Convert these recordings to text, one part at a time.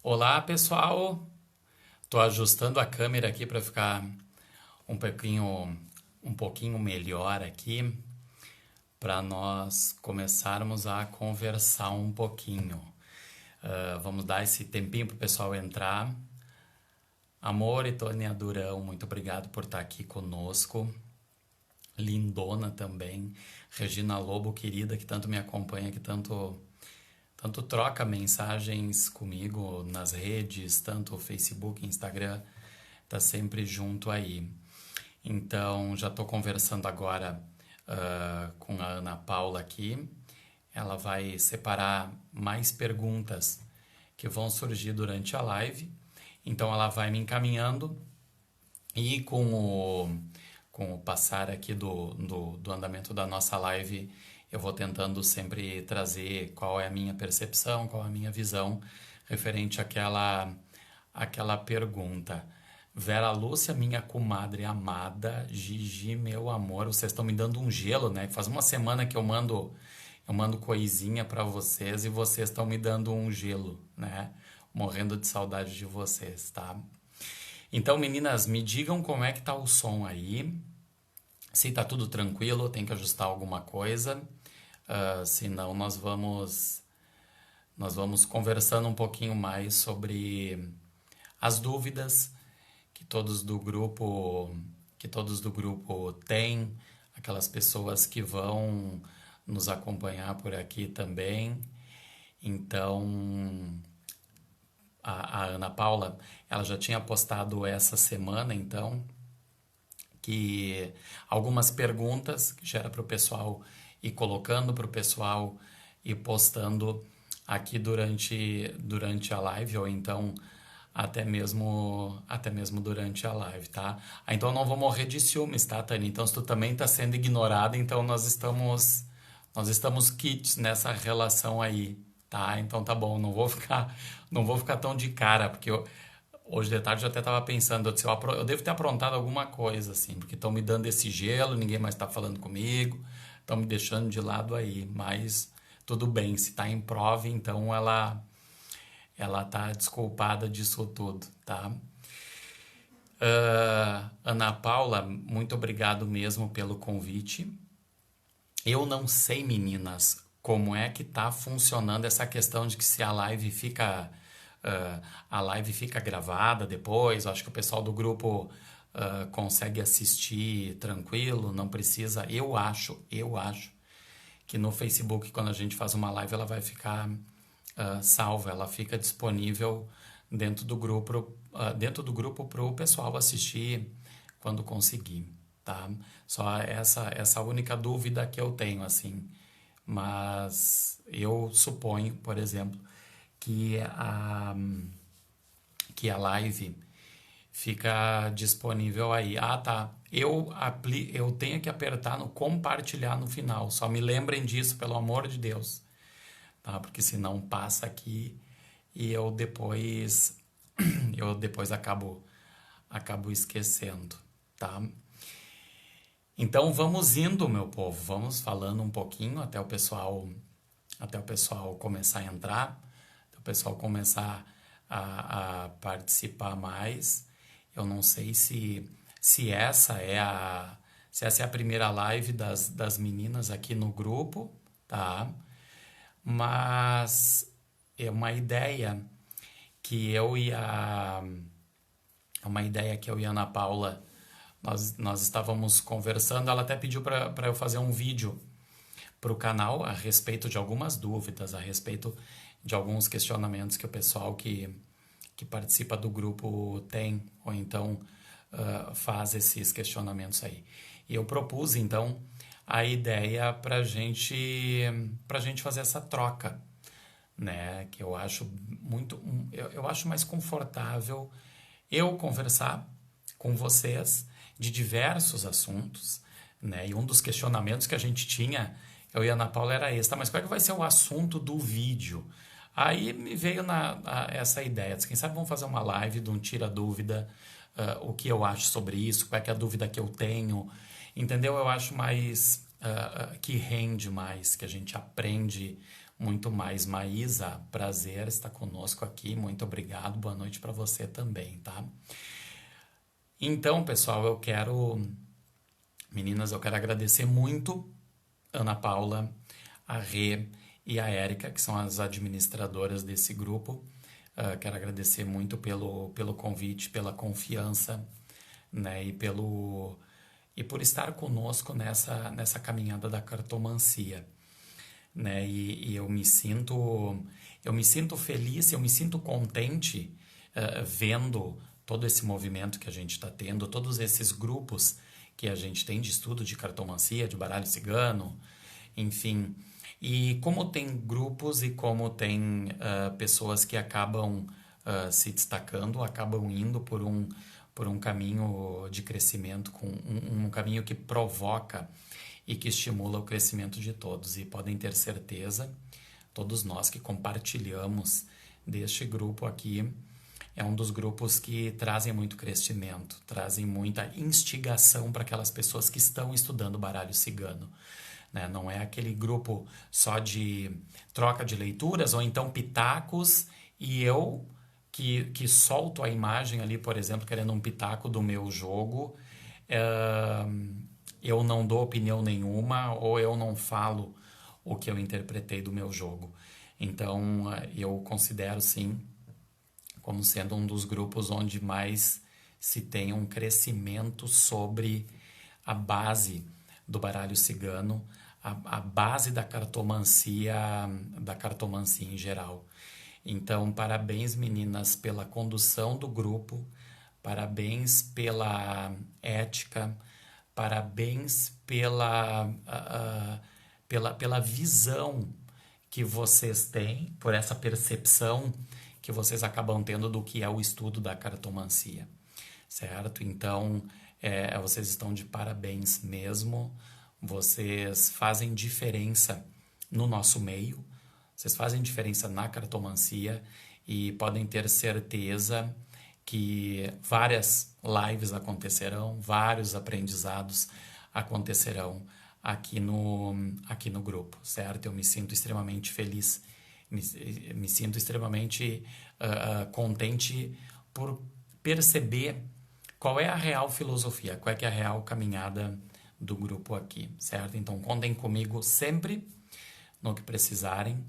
Olá, pessoal. Tô ajustando a câmera aqui para ficar um pouquinho melhor aqui, para nós começarmos a conversar um pouquinho. Vamos dar esse tempinho para o pessoal entrar. Amor e Tônia Durão, muito obrigado por estar aqui conosco. Lindona também. Regina Lobo, querida, que tanto me acompanha, que tanto troca mensagens comigo nas redes, tanto Facebook, Instagram, tá sempre junto aí. Então, já estou conversando agora com a Ana Paula aqui. Ela vai separar mais perguntas que vão surgir durante a live. Então, ela vai me encaminhando e com o passar aqui do andamento da nossa live, eu vou tentando sempre trazer qual é a minha percepção, qual é a minha visão referente àquela pergunta. Vera Lúcia, minha comadre amada, Gigi, meu amor, vocês estão me dando um gelo, né? Faz uma semana que eu mando coisinha para vocês e vocês estão me dando um gelo, né? Morrendo de saudade de vocês, tá? Então, meninas, me digam como é que tá o som aí. Se tá tudo tranquilo, tem que ajustar alguma coisa. Senão nós vamos conversando um pouquinho mais sobre as dúvidas que todos do grupo têm, aquelas pessoas que vão nos acompanhar por aqui também. Então, a Ana Paula, ela já tinha postado essa semana, então, que algumas perguntas que já era para o pessoal ir colocando, para o pessoal ir postando aqui durante a live, ou então até mesmo durante a live, tá? Então não vou morrer de ciúmes, tá, Tânia? Então se tu também está sendo ignorada, então nós estamos kits nessa relação aí, tá? Então tá bom, não vou ficar tão de cara, porque hoje de tarde eu até estava pensando, eu devo ter aprontado alguma coisa, assim, porque estão me dando esse gelo, ninguém mais está falando comigo, estão me deixando de lado aí, mas tudo bem, se está em prova, então ela tá desculpada disso tudo, tá? Ana Paula, muito obrigado mesmo pelo convite. Eu não sei, meninas, como é que tá funcionando essa questão de que se a live fica gravada depois. Acho que o pessoal do grupo consegue assistir tranquilo, não precisa. Eu acho que no Facebook, quando a gente faz uma live, ela vai ficar salva, ela fica disponível dentro do grupo para o pessoal assistir quando conseguir, tá? Só essa única dúvida que eu tenho, assim. Mas eu suponho, por exemplo, que a live fica disponível aí. Ah, tá. Eu tenho que apertar no compartilhar no final. Só me lembrem disso, pelo amor de Deus, tá? Porque senão passa aqui e eu depois acabo esquecendo, tá? Então vamos indo, meu povo, vamos falando um pouquinho até o pessoal começar a entrar, até o pessoal começar a participar mais. Eu não sei se essa é a primeira live das meninas aqui no grupo, tá? Mas é que eu e a uma ideia que eu e a Ana Paula nós estávamos conversando. Ela até pediu para eu fazer um vídeo para o canal a respeito de algumas dúvidas, a respeito de alguns questionamentos que o pessoal que participa do grupo tem, ou então faz esses questionamentos aí. E eu propus, então, a ideia para gente fazer essa troca, né? Que eu acho eu acho mais confortável eu conversar com vocês de diversos assuntos, né? E um dos questionamentos que a gente tinha, eu e a Ana Paula, era esse, tá? Mas qual é que vai ser o assunto do vídeo? Aí me veio essa ideia, quem sabe vamos fazer uma live de um tira dúvida, o que eu acho sobre isso, qual é que é a dúvida que eu tenho, entendeu? Eu acho mais que rende mais, que a gente aprende muito mais. Maísa, prazer estar conosco aqui, muito obrigado, boa noite para você também, tá? Então, pessoal, meninas, eu quero agradecer muito Ana Paula, a Rê e a Érica, que são as administradoras desse grupo. Quero agradecer muito pelo convite, pela confiança, né, e por estar conosco nessa caminhada da cartomancia, né? E eu me sinto feliz, eu me sinto contente vendo todo esse movimento que a gente está tendo, todos esses grupos que a gente tem de estudo de cartomancia, de baralho cigano, enfim. E como tem grupos e como tem pessoas que acabam se destacando, acabam indo por um caminho de crescimento, com um caminho que provoca e que estimula o crescimento de todos. E podem ter certeza, todos nós que compartilhamos deste grupo aqui, é um dos grupos que trazem muito crescimento, trazem muita instigação para aquelas pessoas que estão estudando baralho cigano. Né? Não é aquele grupo só de troca de leituras ou então pitacos e eu que solto a imagem ali, por exemplo, querendo um pitaco do meu jogo, eu não dou opinião nenhuma ou eu não falo o que eu interpretei do meu jogo. Então, eu considero, sim, como sendo um dos grupos onde mais se tem um crescimento sobre a base do baralho cigano, a base da cartomancia em geral. Então, parabéns, meninas, pela condução do grupo, parabéns pela ética, parabéns pela visão que vocês têm, por essa percepção que vocês acabam tendo do que é o estudo da cartomancia, certo? Então, vocês estão de parabéns mesmo, vocês fazem diferença no nosso meio, vocês fazem diferença na cartomancia e podem ter certeza que várias lives acontecerão, vários aprendizados acontecerão aqui no grupo, certo? Eu me sinto extremamente feliz, me sinto extremamente contente por perceber qual é a real filosofia, qual é que é a real caminhada do grupo aqui, certo? Então contem comigo sempre no que precisarem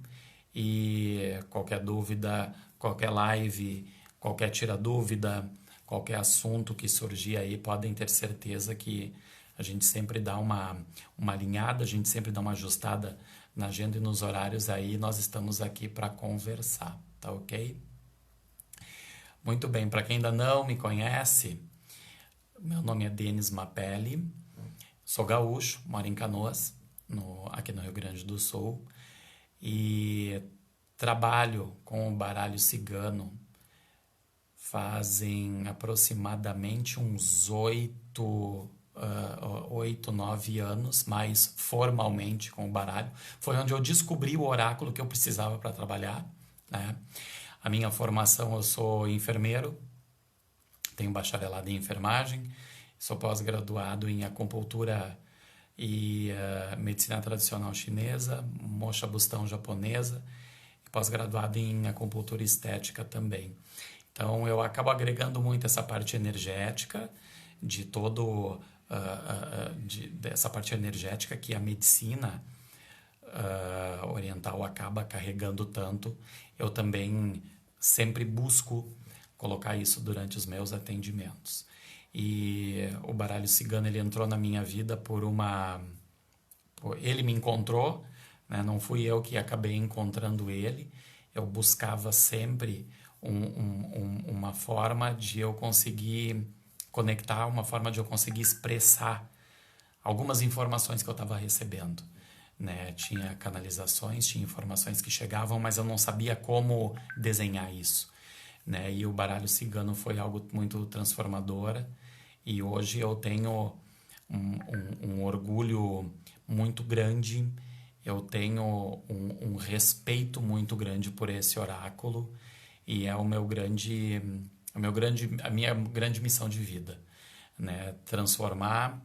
e qualquer dúvida, qualquer live, qualquer tira-dúvida, qualquer assunto que surgir aí, podem ter certeza que a gente sempre dá uma alinhada, a gente sempre dá uma ajustada na agenda e nos horários aí, nós estamos aqui para conversar, tá ok? Muito bem, para quem ainda não me conhece, meu nome é Denis Mapelli, sou gaúcho, moro em Canoas, aqui no Rio Grande do Sul, e trabalho com o baralho cigano fazem aproximadamente uns 8, 9 anos, mais formalmente com o baralho. Foi onde eu descobri o oráculo que eu precisava para trabalhar, né? A minha formação, eu sou enfermeiro, tenho bacharelado em enfermagem, sou pós-graduado em acupuntura e medicina tradicional chinesa, mocha bustão japonesa, e pós-graduado em acupuntura estética também. Então, eu acabo agregando muito essa parte energética de todo dessa parte energética que a medicina oriental acaba carregando tanto. Eu também sempre busco colocar isso durante os meus atendimentos. E o baralho cigano, ele entrou na minha vida ele me encontrou, né? Não fui eu que acabei encontrando ele. Eu buscava sempre uma forma de eu conseguir conectar, uma forma de eu conseguir expressar algumas informações que eu estava recebendo, né? Tinha canalizações, tinha informações que chegavam, mas eu não sabia como desenhar isso, né? E o baralho cigano foi algo muito transformador e hoje eu tenho um orgulho muito grande, eu tenho um respeito muito grande por esse oráculo e é a minha grande missão de vida, né? Transformar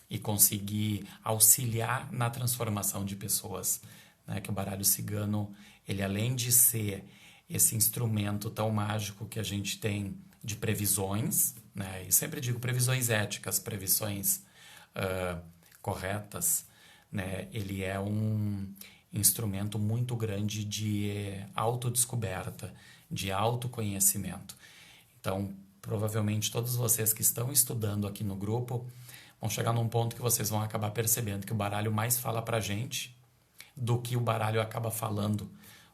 e conseguir auxiliar na transformação de pessoas, né? Que o baralho cigano, ele além de ser esse instrumento tão mágico que a gente tem de previsões, né? E sempre digo previsões éticas, previsões corretas, né? Ele é um instrumento muito grande de autodescoberta, de autoconhecimento. Então, provavelmente todos vocês que estão estudando aqui no grupo vão chegar num ponto que vocês vão acabar percebendo que o baralho mais fala pra gente do que o baralho acaba falando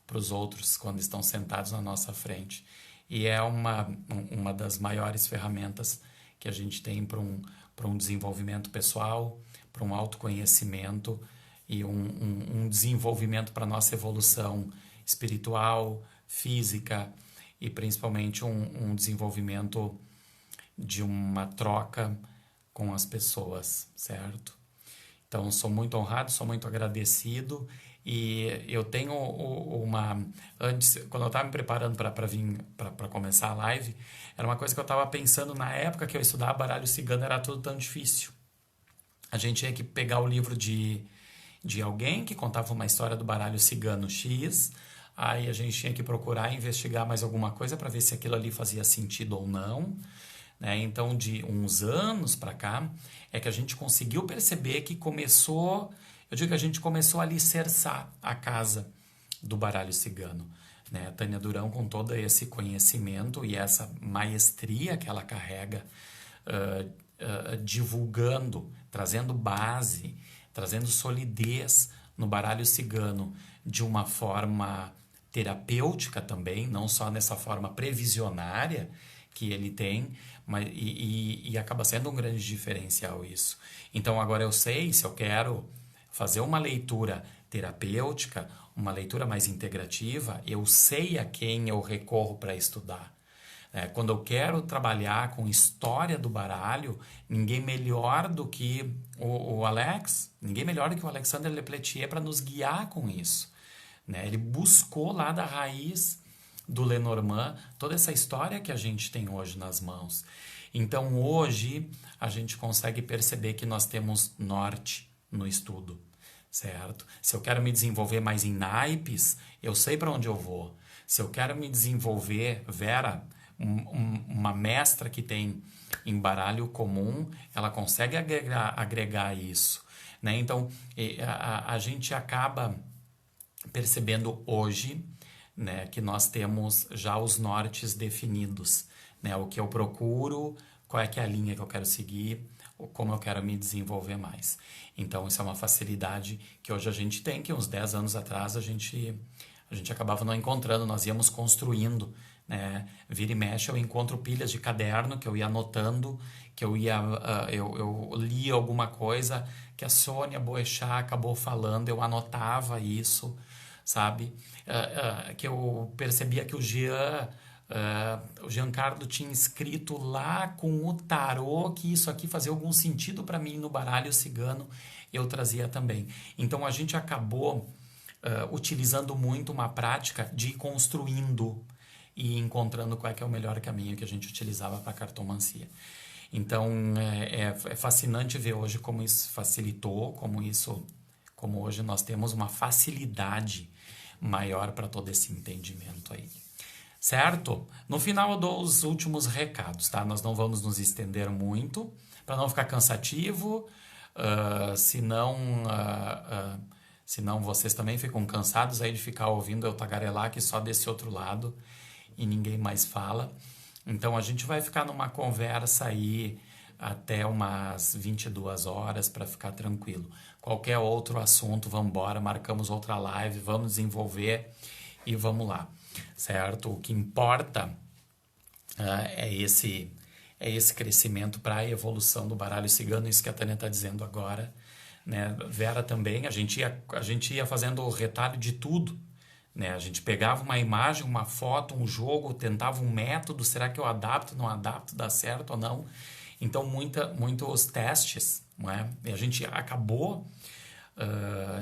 para os outros quando estão sentados na nossa frente. E é uma das maiores ferramentas que a gente tem para um desenvolvimento pessoal, para um autoconhecimento e um desenvolvimento para a nossa evolução espiritual, física e principalmente um desenvolvimento de uma troca com as pessoas, certo? Então, sou muito honrado, sou muito agradecido e eu tenho antes, quando eu estava me preparando para vir para começar a live, era uma coisa que eu estava pensando na época que eu estudava baralho cigano, era tudo tão difícil. A gente tinha que pegar o livro de alguém que contava uma história do baralho cigano X, aí a gente tinha que procurar investigar mais alguma coisa para ver se aquilo ali fazia sentido ou não. Né? Então, de uns anos para cá, é que a gente conseguiu perceber que eu digo que a gente começou a alicerçar a casa do baralho cigano. Né? A Tânia Durão, com todo esse conhecimento e essa maestria que ela carrega, divulgando, trazendo base, trazendo solidez no baralho cigano de uma forma terapêutica também, não só nessa forma previsionária que ele tem, mas, e acaba sendo um grande diferencial isso. Então agora eu sei, se eu quero fazer uma leitura terapêutica, uma leitura mais integrativa, eu sei a quem eu recorro para estudar. Quando eu quero trabalhar com história do baralho, ninguém melhor do que o Alex, ninguém melhor do que o Alexandre Lepeletier para nos guiar com isso. Né? Ele buscou lá da raiz do Lenormand toda essa história que a gente tem hoje nas mãos. Então hoje a gente consegue perceber que nós temos norte no estudo, certo? Se eu quero me desenvolver mais em naipes, eu sei para onde eu vou. Se eu quero me desenvolver, Vera, uma mestra que tem em baralho comum, ela consegue agregar isso. Né? Então a gente acaba percebendo hoje, né, que nós temos já os nortes definidos, né, o que eu procuro, qual é que é a linha que eu quero seguir, como eu quero me desenvolver mais. Então isso é uma facilidade que hoje a gente tem, que uns 10 anos atrás a gente acabava não encontrando, nós íamos construindo, né? Vira e mexe eu encontro pilhas de caderno que eu ia anotando, que eu li alguma coisa que a Sônia Boechat acabou falando, eu anotava isso, sabe? Que eu percebia que o Giancarlo tinha escrito lá com o tarô que isso aqui fazia algum sentido para mim no baralho cigano, eu trazia também. Então a gente acabou utilizando muito uma prática de ir construindo e encontrando qual é que é o melhor caminho que a gente utilizava para a cartomancia. Então é fascinante ver hoje como isso facilitou, como hoje nós temos uma facilidade maior para todo esse entendimento aí. Certo? No final eu dou os últimos recados, tá? Nós não vamos nos estender muito, para não ficar cansativo, senão vocês também ficam cansados aí de ficar ouvindo eu tagarelar aqui só desse outro lado e ninguém mais fala. Então a gente vai ficar numa conversa aí até umas 22 horas para ficar tranquilo. Qualquer outro assunto, vamos embora, marcamos outra live, vamos desenvolver e vamos lá, certo? O que importa é esse crescimento para a evolução do baralho cigano, isso que a Tânia está dizendo agora, né? Vera também, a gente ia fazendo o retalho de tudo, né? A gente pegava uma imagem, uma foto, um jogo, tentava um método, será que eu adapto, não adapto, dá certo ou não? Então, muitos testes, não é? E a gente acabou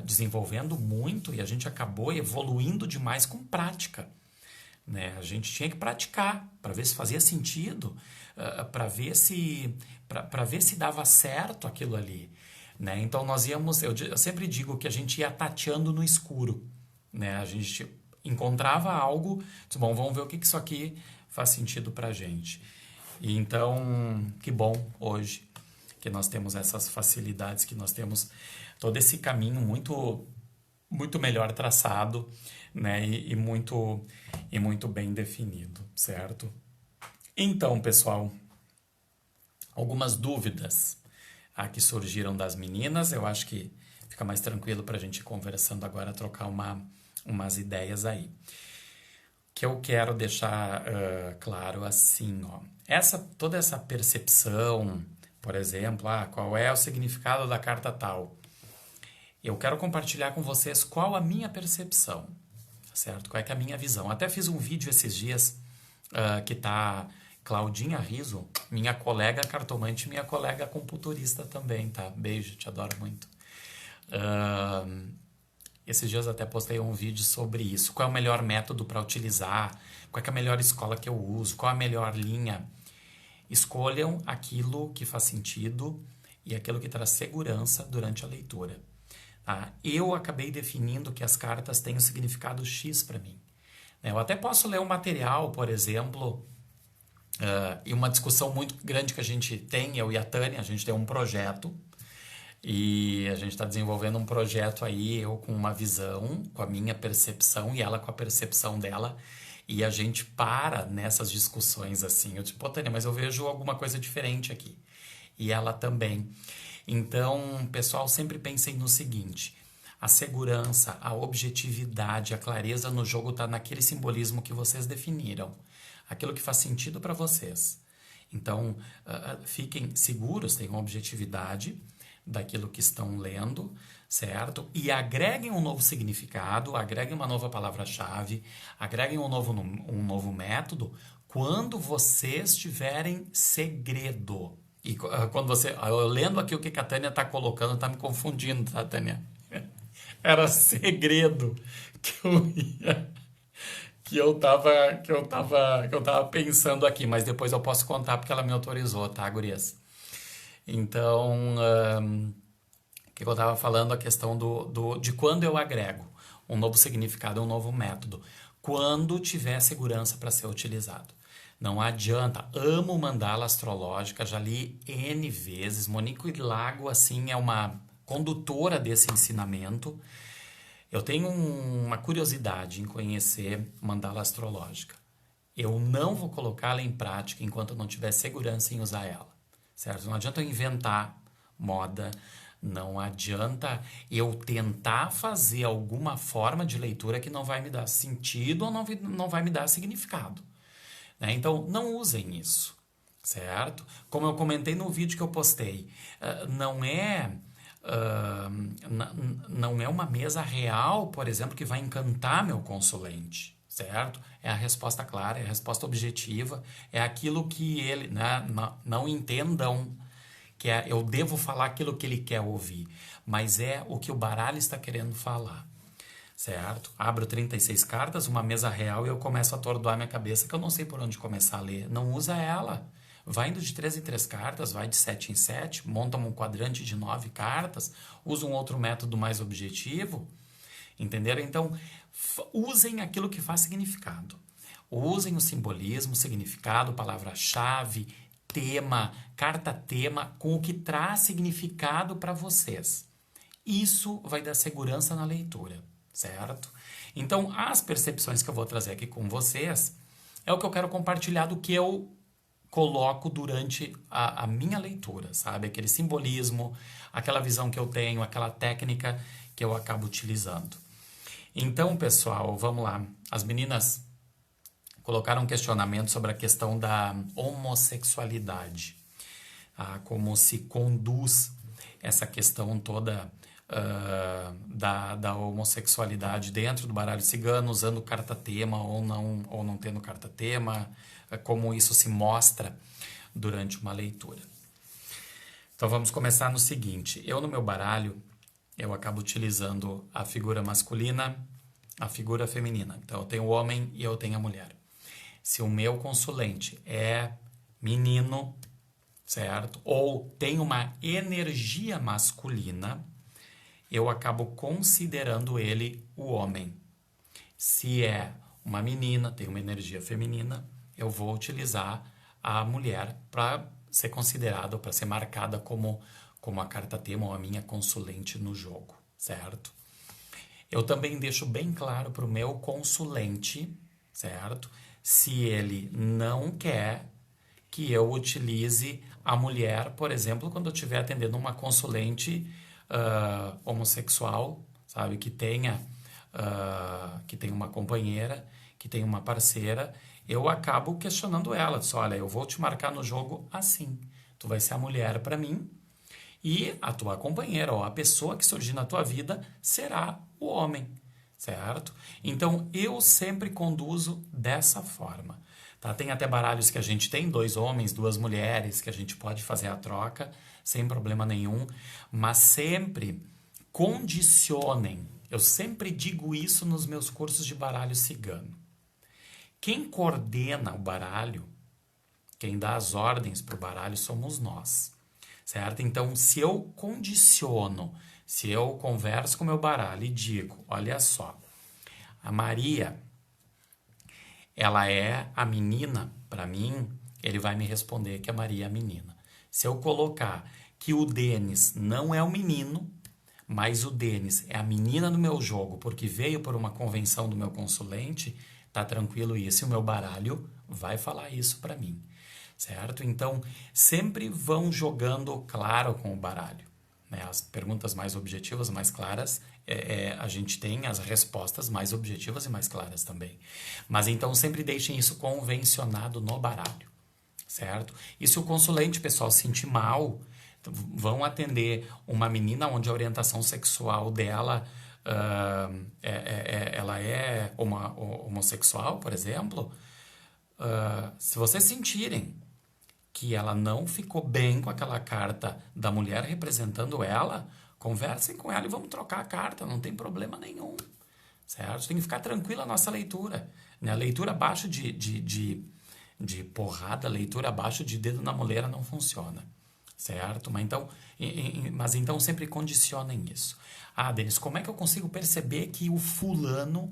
desenvolvendo muito e a gente acabou evoluindo demais com prática. Né? A gente tinha que praticar para ver se fazia sentido, para ver se dava certo aquilo ali. né? Então nós íamos, eu sempre digo que a gente ia tateando no escuro, né? A gente encontrava algo, disse, bom, vamos ver o que isso aqui faz sentido pra gente. E então, que bom hoje que nós temos essas facilidades, que nós temos todo esse caminho muito melhor traçado, né? E muito bem definido, certo? Então, pessoal, algumas dúvidas que surgiram das meninas. Eu acho que fica mais tranquilo para a gente ir conversando agora, trocar umas ideias aí. Que eu quero deixar claro assim, ó. Toda essa percepção, por exemplo, qual é o significado da carta tal? Eu quero compartilhar com vocês qual a minha percepção, certo? Qual é que é a minha visão. Até fiz um vídeo esses dias que tá Claudinha Riso, minha colega cartomante, minha colega computurista também, tá? Beijo, te adoro muito. Esses dias até postei um vídeo sobre isso. Qual é o melhor método para utilizar? Qual é a melhor escola que eu uso? Qual é a melhor linha? Escolham aquilo que faz sentido e aquilo que traz segurança durante a leitura. Tá? Eu acabei definindo que as cartas têm um significado X para mim. Eu até posso ler um material, por exemplo, e uma discussão muito grande que a gente tem, eu e a Tânia, a gente tem um projeto e a gente está desenvolvendo um projeto aí, eu com uma visão, com a minha percepção e ela com a percepção dela, e a gente para nessas discussões assim. Eu digo, pô, Tânia, mas eu vejo alguma coisa diferente aqui. E ela também. Então, pessoal, sempre pensem no seguinte: a segurança, a objetividade, a clareza no jogo está naquele simbolismo que vocês definiram, aquilo que faz sentido para vocês. Então, fiquem seguros, tenham objetividade daquilo que estão lendo, certo? E agreguem um novo significado, agreguem uma nova palavra-chave, agreguem um novo método quando vocês tiverem segredo. E quando eu lendo aqui o que a Tânia está colocando, está me confundindo, tá, Tânia? Era segredo que eu tava pensando aqui, mas depois eu posso contar porque ela me autorizou, tá, gurias? Então, o que eu estava falando, a questão de quando eu agrego um novo significado, um novo método, quando tiver segurança para ser utilizado. Não adianta. Amo mandala astrológica, já li N vezes. Monique Lago, assim, é uma condutora desse ensinamento. Eu tenho uma curiosidade em conhecer mandala astrológica. Eu não vou colocá-la em prática enquanto eu não tiver segurança em usar ela, certo? Não adianta eu inventar moda, não adianta eu tentar fazer alguma forma de leitura que não vai me dar sentido ou não vai me dar significado. Né? Então, não usem isso, certo? Como eu comentei no vídeo que eu postei, não é uma mesa real, por exemplo, que vai encantar meu consulente, certo? É a resposta clara, é a resposta objetiva, é aquilo que ele, né, não entendam que eu devo falar aquilo que ele quer ouvir, mas é o que o baralho está querendo falar. Certo? Abro 36 cartas, uma mesa real, e eu começo a atordoar minha cabeça, que eu não sei por onde começar a ler. Não usa ela. Vai indo de 3 em 3 cartas, vai de 7 em 7, monta um quadrante de 9 cartas, usa um outro método mais objetivo. Entenderam? Então, usem aquilo que faz significado. Usem o simbolismo, significado, palavra-chave, tema, carta-tema, com o que traz significado para vocês. Isso vai dar segurança na leitura. Certo? Então, as percepções que eu vou trazer aqui com vocês é o que eu quero compartilhar do que eu coloco durante a minha leitura, sabe? Aquele simbolismo, aquela visão que eu tenho, aquela técnica que eu acabo utilizando. Então, pessoal, vamos lá. As meninas colocaram um questionamento sobre a questão da homossexualidade. Como se conduz essa questão toda da homossexualidade dentro do baralho cigano, usando carta-tema ou não tendo carta-tema, como isso se mostra durante uma leitura. Então vamos começar no seguinte: eu no meu baralho, eu acabo utilizando a figura masculina, a figura feminina. Então eu tenho o homem e eu tenho a mulher. Se o meu consulente é menino, certo? Ou tem uma energia masculina, eu acabo considerando ele o homem. Se é uma menina, tem uma energia feminina, eu vou utilizar a mulher para ser considerada ou para ser marcada como a carta tema ou a minha consulente no jogo, certo? Eu também deixo bem claro para o meu consulente, certo? Se ele não quer que eu utilize a mulher, por exemplo, quando eu estiver atendendo uma consulente homossexual, sabe? Que tenha uma companheira, que tenha uma parceira, eu acabo questionando ela. Diz, olha, eu vou te marcar no jogo assim. Tu vai ser a mulher para mim e a tua companheira ou a pessoa que surgir na tua vida será o homem, certo? Então, eu sempre conduzo dessa forma. Tá? Tem até baralhos que a gente tem, 2 homens, 2 mulheres, que a gente pode fazer a troca sem problema nenhum, mas sempre condicionem. Eu sempre digo isso nos meus cursos de baralho cigano. Quem coordena o baralho, quem dá as ordens para o baralho somos nós, certo? Então, se eu condiciono, se eu converso com o meu baralho e digo, olha só, a Maria, ela é a menina, para mim, ele vai me responder que a Maria é a menina. Se eu colocar que o Denis não é o menino, mas o Denis é a menina do meu jogo porque veio por uma convenção do meu consulente, tá tranquilo isso, e o meu baralho vai falar isso para mim, certo? Então, sempre vão jogando claro com o baralho, né? As perguntas mais objetivas, mais claras, a gente tem as respostas mais objetivas e mais claras também. Mas então, sempre deixem isso convencionado no baralho, certo? E se o consulente, pessoal, sentir mal, vão atender uma menina onde a orientação sexual dela ela é homossexual, por exemplo, se vocês sentirem que ela não ficou bem com aquela carta da mulher representando ela, conversem com ela e vamos trocar a carta, não tem problema nenhum, certo? Tem que ficar tranquila a nossa leitura, né? A leitura abaixo de porrada, leitura abaixo de dedo na moleira não funciona, certo? Mas então sempre condicionem isso. Ah, Denis, como é que eu consigo perceber que o fulano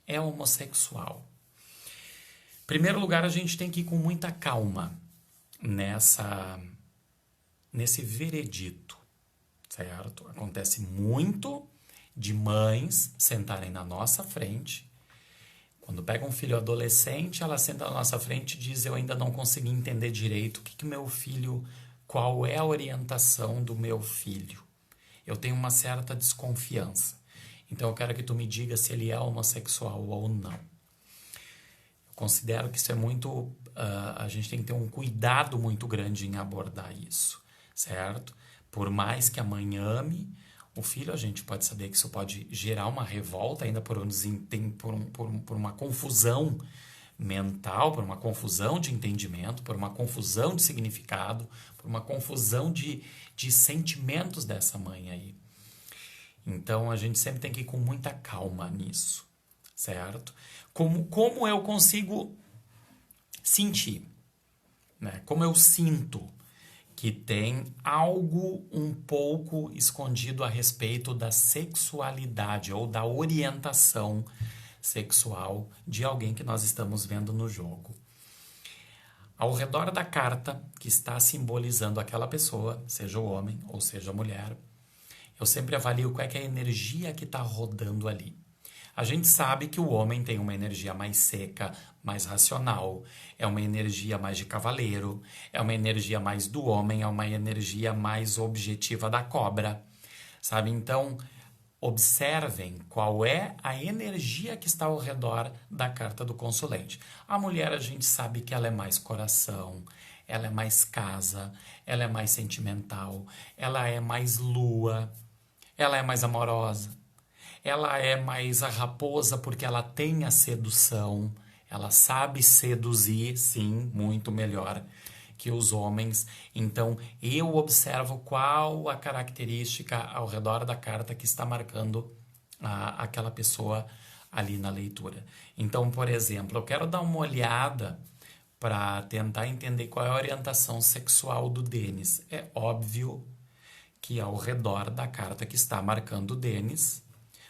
é homossexual? Em primeiro lugar, a gente tem que ir com muita calma nesse veredito, certo? Acontece muito de mães sentarem na nossa frente. Quando pega um filho adolescente, ela senta na nossa frente e diz, eu ainda não consegui entender direito qual é a orientação do meu filho. Eu tenho uma certa desconfiança. Então eu quero que tu me diga se ele é homossexual ou não. Eu considero que isso é muito... a gente tem que ter um cuidado muito grande em abordar isso, certo? Por mais que a mãe ame o filho, a gente pode saber que isso pode gerar uma revolta ainda por uma confusão mental, por uma confusão de entendimento, por uma confusão de significado, por uma confusão de sentimentos dessa mãe aí. Então, a gente sempre tem que ir com muita calma nisso, certo? Como eu consigo sentir, né? Como eu sinto que tem algo um pouco escondido a respeito da sexualidade ou da orientação sexual de alguém que nós estamos vendo no jogo. Ao redor da carta que está simbolizando aquela pessoa, seja o homem ou seja a mulher, eu sempre avalio qual é que é a energia que está rodando ali. A gente sabe que o homem tem uma energia mais seca, mais racional, é uma energia mais de cavaleiro, é uma energia mais do homem, é uma energia mais objetiva da cobra, sabe? Então, observem qual é a energia que está ao redor da carta do consulente. A mulher, a gente sabe que ela é mais coração, ela é mais casa, ela é mais sentimental, ela é mais lua, ela é mais amorosa. Ela é mais a raposa porque ela tem a sedução, ela sabe seduzir, sim, muito melhor que os homens. Então, eu observo qual a característica ao redor da carta que está marcando aquela pessoa ali na leitura. Então, por exemplo, eu quero dar uma olhada para tentar entender qual é a orientação sexual do Denis. É óbvio que ao redor da carta que está marcando o Denis,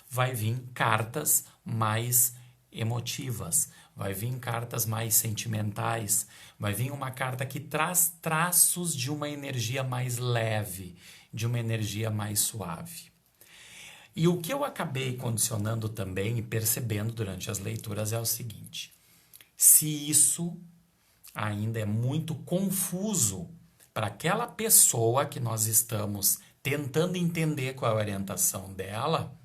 vai vir cartas mais emotivas, vai vir cartas mais sentimentais, vai vir uma carta que traz traços de uma energia mais leve, de uma energia mais suave. E o que eu acabei condicionando também e percebendo durante as leituras é o seguinte: se isso ainda é muito confuso para aquela pessoa que nós estamos tentando entender qual é a orientação dela,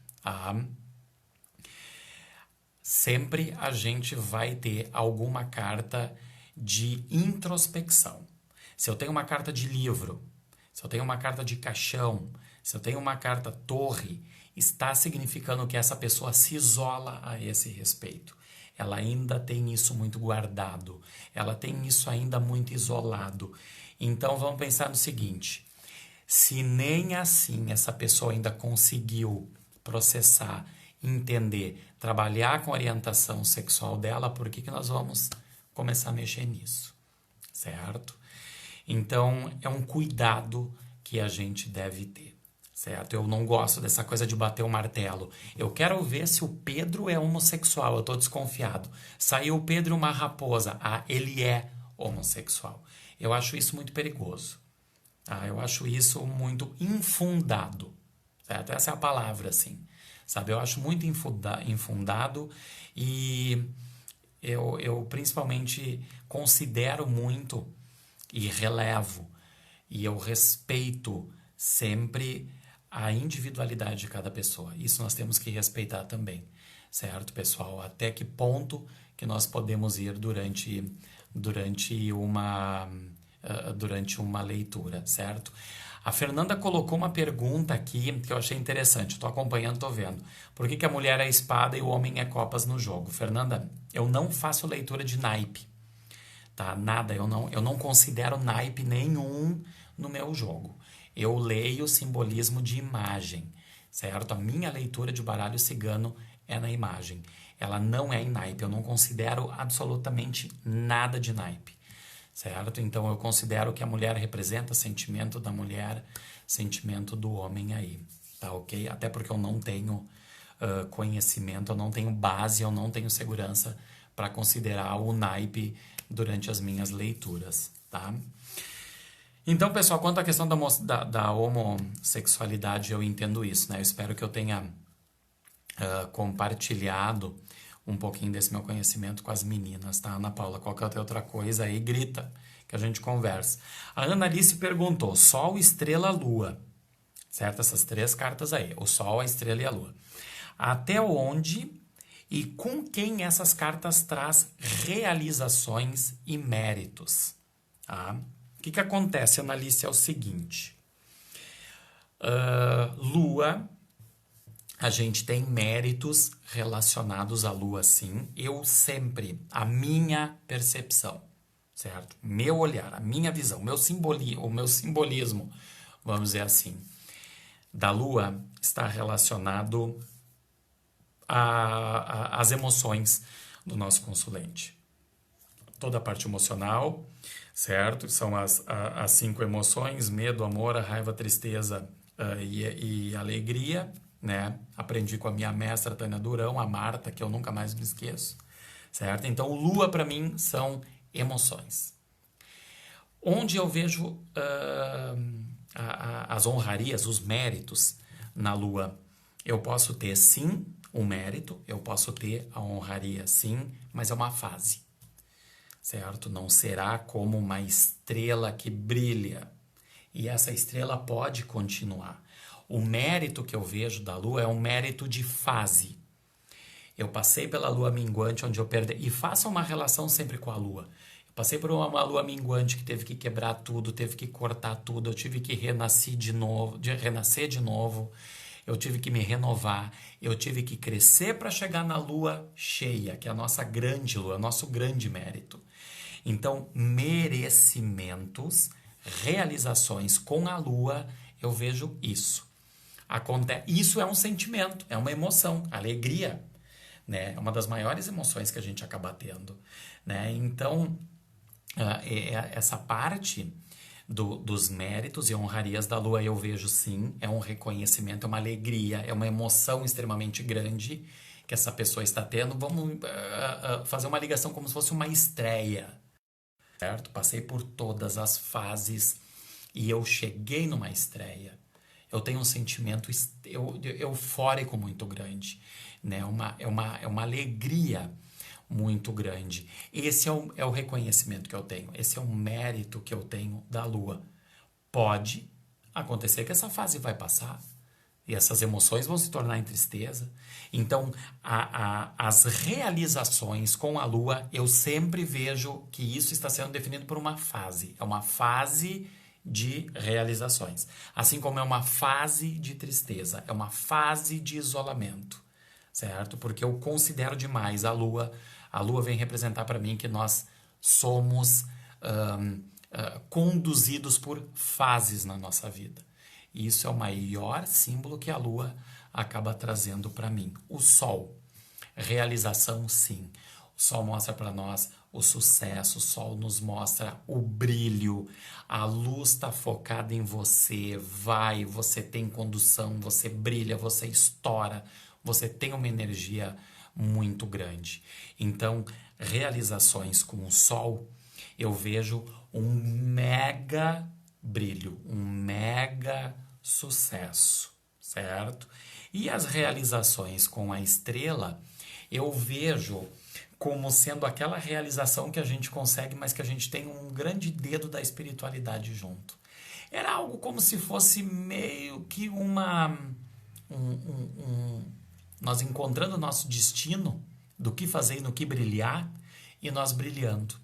sempre a gente vai ter alguma carta de introspecção. Se eu tenho uma carta de livro, se eu tenho uma carta de caixão, se eu tenho uma carta torre, está significando que essa pessoa se isola a esse respeito. Ela ainda tem isso muito guardado, ela tem isso ainda muito isolado. Então vamos pensar no seguinte: se nem assim essa pessoa ainda conseguiu processar, entender, trabalhar com a orientação sexual dela, por que nós vamos começar a mexer nisso? Certo? Então é um cuidado que a gente deve ter. Certo? Eu não gosto dessa coisa de bater o martelo. Eu quero ver se o Pedro é homossexual. Eu estou desconfiado. Saiu o Pedro uma raposa. Ah, ele é homossexual. Eu acho isso muito perigoso. Eu acho isso muito infundado. Certo? Essa é a palavra, assim. Sabe? Eu acho muito infundado e eu principalmente considero muito e relevo e eu respeito sempre a individualidade de cada pessoa. Isso nós temos que respeitar também, certo, pessoal? Até que ponto que nós podemos ir durante uma leitura, certo? A Fernanda colocou uma pergunta aqui que eu achei interessante. Estou acompanhando, estou vendo. Por que a mulher é espada e o homem é copas no jogo? Fernanda, eu não faço leitura de naipe, tá? Nada, eu não considero naipe nenhum no meu jogo. Eu leio simbolismo de imagem, certo? A minha leitura de baralho cigano é na imagem. Ela não é em naipe. Eu não considero absolutamente nada de naipe, certo? Então eu considero que a mulher representa sentimento da mulher, sentimento do homem aí, tá ok? Até porque eu não tenho conhecimento, eu não tenho base, eu não tenho segurança para considerar o naipe durante as minhas leituras, tá? Então, pessoal, quanto à questão da homossexualidade, eu entendo isso, né? Eu espero que eu tenha compartilhado um pouquinho desse meu conhecimento com as meninas, tá? Ana Paula, qualquer outra coisa aí, grita, que a gente conversa. A Ana Alice perguntou, Sol, Estrela, Lua. Certo? Essas três cartas aí, o Sol, a Estrela e a Lua. Até onde e com quem essas cartas traz realizações e méritos, tá? O que acontece, Ana Alice, é o seguinte. Lua, a gente tem méritos relacionados à Lua, sim. Eu sempre, a minha percepção, certo? Meu olhar, a minha visão, o meu simbolismo, vamos dizer assim, da Lua está relacionado às emoções do nosso consulente. Toda a parte emocional, certo? São as 5 emoções: medo, amor, raiva, tristeza e alegria, né? Aprendi com a minha mestra Tânia Durão, a Marta, que eu nunca mais me esqueço, certo? Então, Lua para mim são emoções. Onde eu vejo as honrarias, os méritos na Lua, eu posso ter sim o mérito, eu posso ter a honraria sim, mas é uma fase, certo? Não será como uma estrela que brilha. E essa estrela pode continuar. O mérito que eu vejo da Lua é um mérito de fase. Eu passei pela Lua minguante, onde eu perdi... E faça uma relação sempre com a Lua. Eu passei por uma Lua minguante que teve que quebrar tudo, teve que cortar tudo, eu tive que renascer de novo, eu tive que me renovar, eu tive que crescer para chegar na Lua cheia, que é a nossa grande Lua, nosso grande mérito. Então, merecimentos, realizações com a Lua, eu vejo isso. Isso é um sentimento, é uma emoção, alegria, né? É uma das maiores emoções que a gente acaba tendo, né? Então, essa parte dos méritos e honrarias da lua eu vejo sim, é um reconhecimento, é uma alegria, é uma emoção extremamente grande que essa pessoa está tendo. Vamos fazer uma ligação como se fosse uma estreia, certo? Passei por todas as fases e eu cheguei numa estreia. Eu tenho um sentimento eufórico muito grande, né? É uma alegria muito grande. Esse é o reconhecimento que eu tenho, esse é o mérito que eu tenho da lua. Pode acontecer que essa fase vai passar e essas emoções vão se tornar em tristeza. Então, as realizações com a lua, eu sempre vejo que isso está sendo definido por uma fase. É uma fase de realizações. Assim como é uma fase de tristeza, é uma fase de isolamento, certo? Porque eu considero demais a lua. A lua vem representar para mim que nós somos conduzidos por fases na nossa vida. E isso é o maior símbolo que a lua acaba trazendo para mim. O sol, realização, sim. O sol mostra para nós o sucesso, o sol nos mostra o brilho, a luz está focada em você, você tem condução, você brilha, você estoura, você tem uma energia muito grande. Então, realizações com o sol, eu vejo um mega brilho, um mega sucesso, certo? E as realizações com a estrela, eu vejo como sendo aquela realização que a gente consegue, mas que a gente tem um grande dedo da espiritualidade junto. Era algo como se fosse meio que nós encontrando o nosso destino, do que fazer e no que brilhar, e nós brilhando.